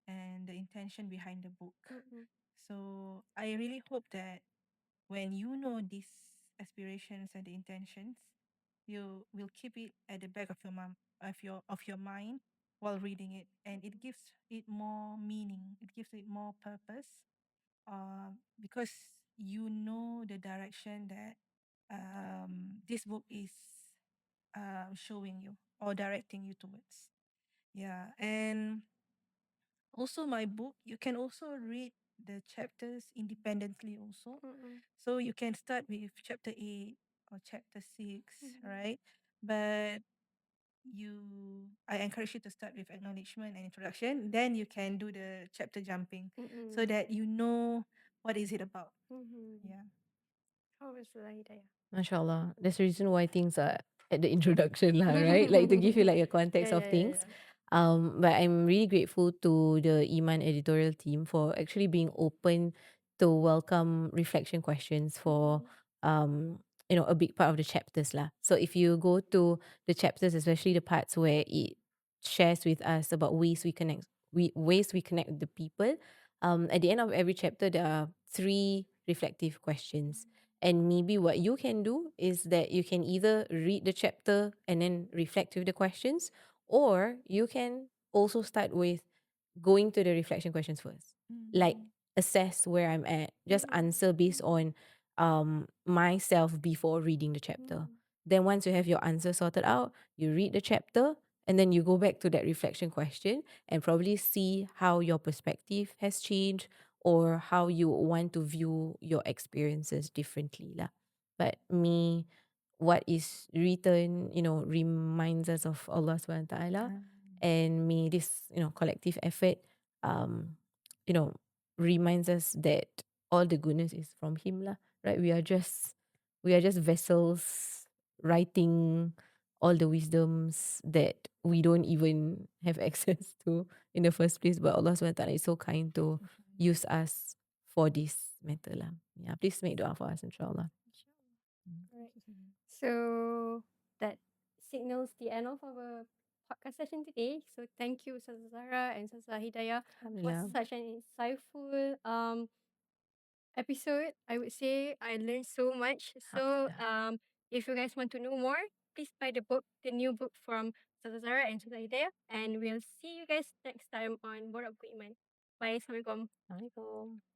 and the intention behind the book. So I really hope that when you know these aspirations and the intentions, you will keep it at the back of your mind while reading it, and it gives it more meaning. It gives it more purpose, because you know the direction that this book is showing you or directing you towards. Yeah, and also my book, you can also read the chapters independently also. Mm-mm. So you can start with chapter 8 or chapter 6, Mhm. right? But I encourage you to start with acknowledgement and introduction. Then you can do the chapter jumping so Mm-mm. that you know what is it about. Mhm. Yeah. How was the Hidayah? MashaAllah. There's a reason why things are at the introduction, lah, right? Like to give you like a context of things. But I'm really grateful to the Iman editorial team for actually being open to welcome reflection questions for a big part of the chapters, lah. So if you go to the chapters, especially the parts where it shares with us about ways we connect with the people, at the end of every chapter there are 3 reflective questions. And maybe what you can do is that you can either read the chapter and then reflect with the questions, or you can also start with going to the reflection questions first. Like assess where I'm at, just answer based on myself before reading the chapter. Then once you have your answer sorted out, you read the chapter and then you go back to that reflection question and probably see how your perspective has changed or how you want to view your experiences differently lah. But me, what is written, reminds us of Allah subhanahu wa ta'ala, and me this, collective effort, um, you know, reminds us that all the goodness is from Him lah, right? We are just vessels writing all the wisdoms that we don't even have access to in the first place. But Allah subhanahu wa ta'ala is so kind to use us for this matter lah. Yeah, please make dua for us, inshallah. Alright. So that signals the end of our podcast session today. So thank you, Ustazah Zahra and Ustazah Hidayah, for Alhamdulillah. such an insightful episode. I would say I learned so much. So if you guys want to know more, please buy the new book from Ustazah Zahra and Ustazah Hidayah. And we'll see you guys next time on Borak Buku Iman. Bye. Assalamualaikum. Assalamualaikum.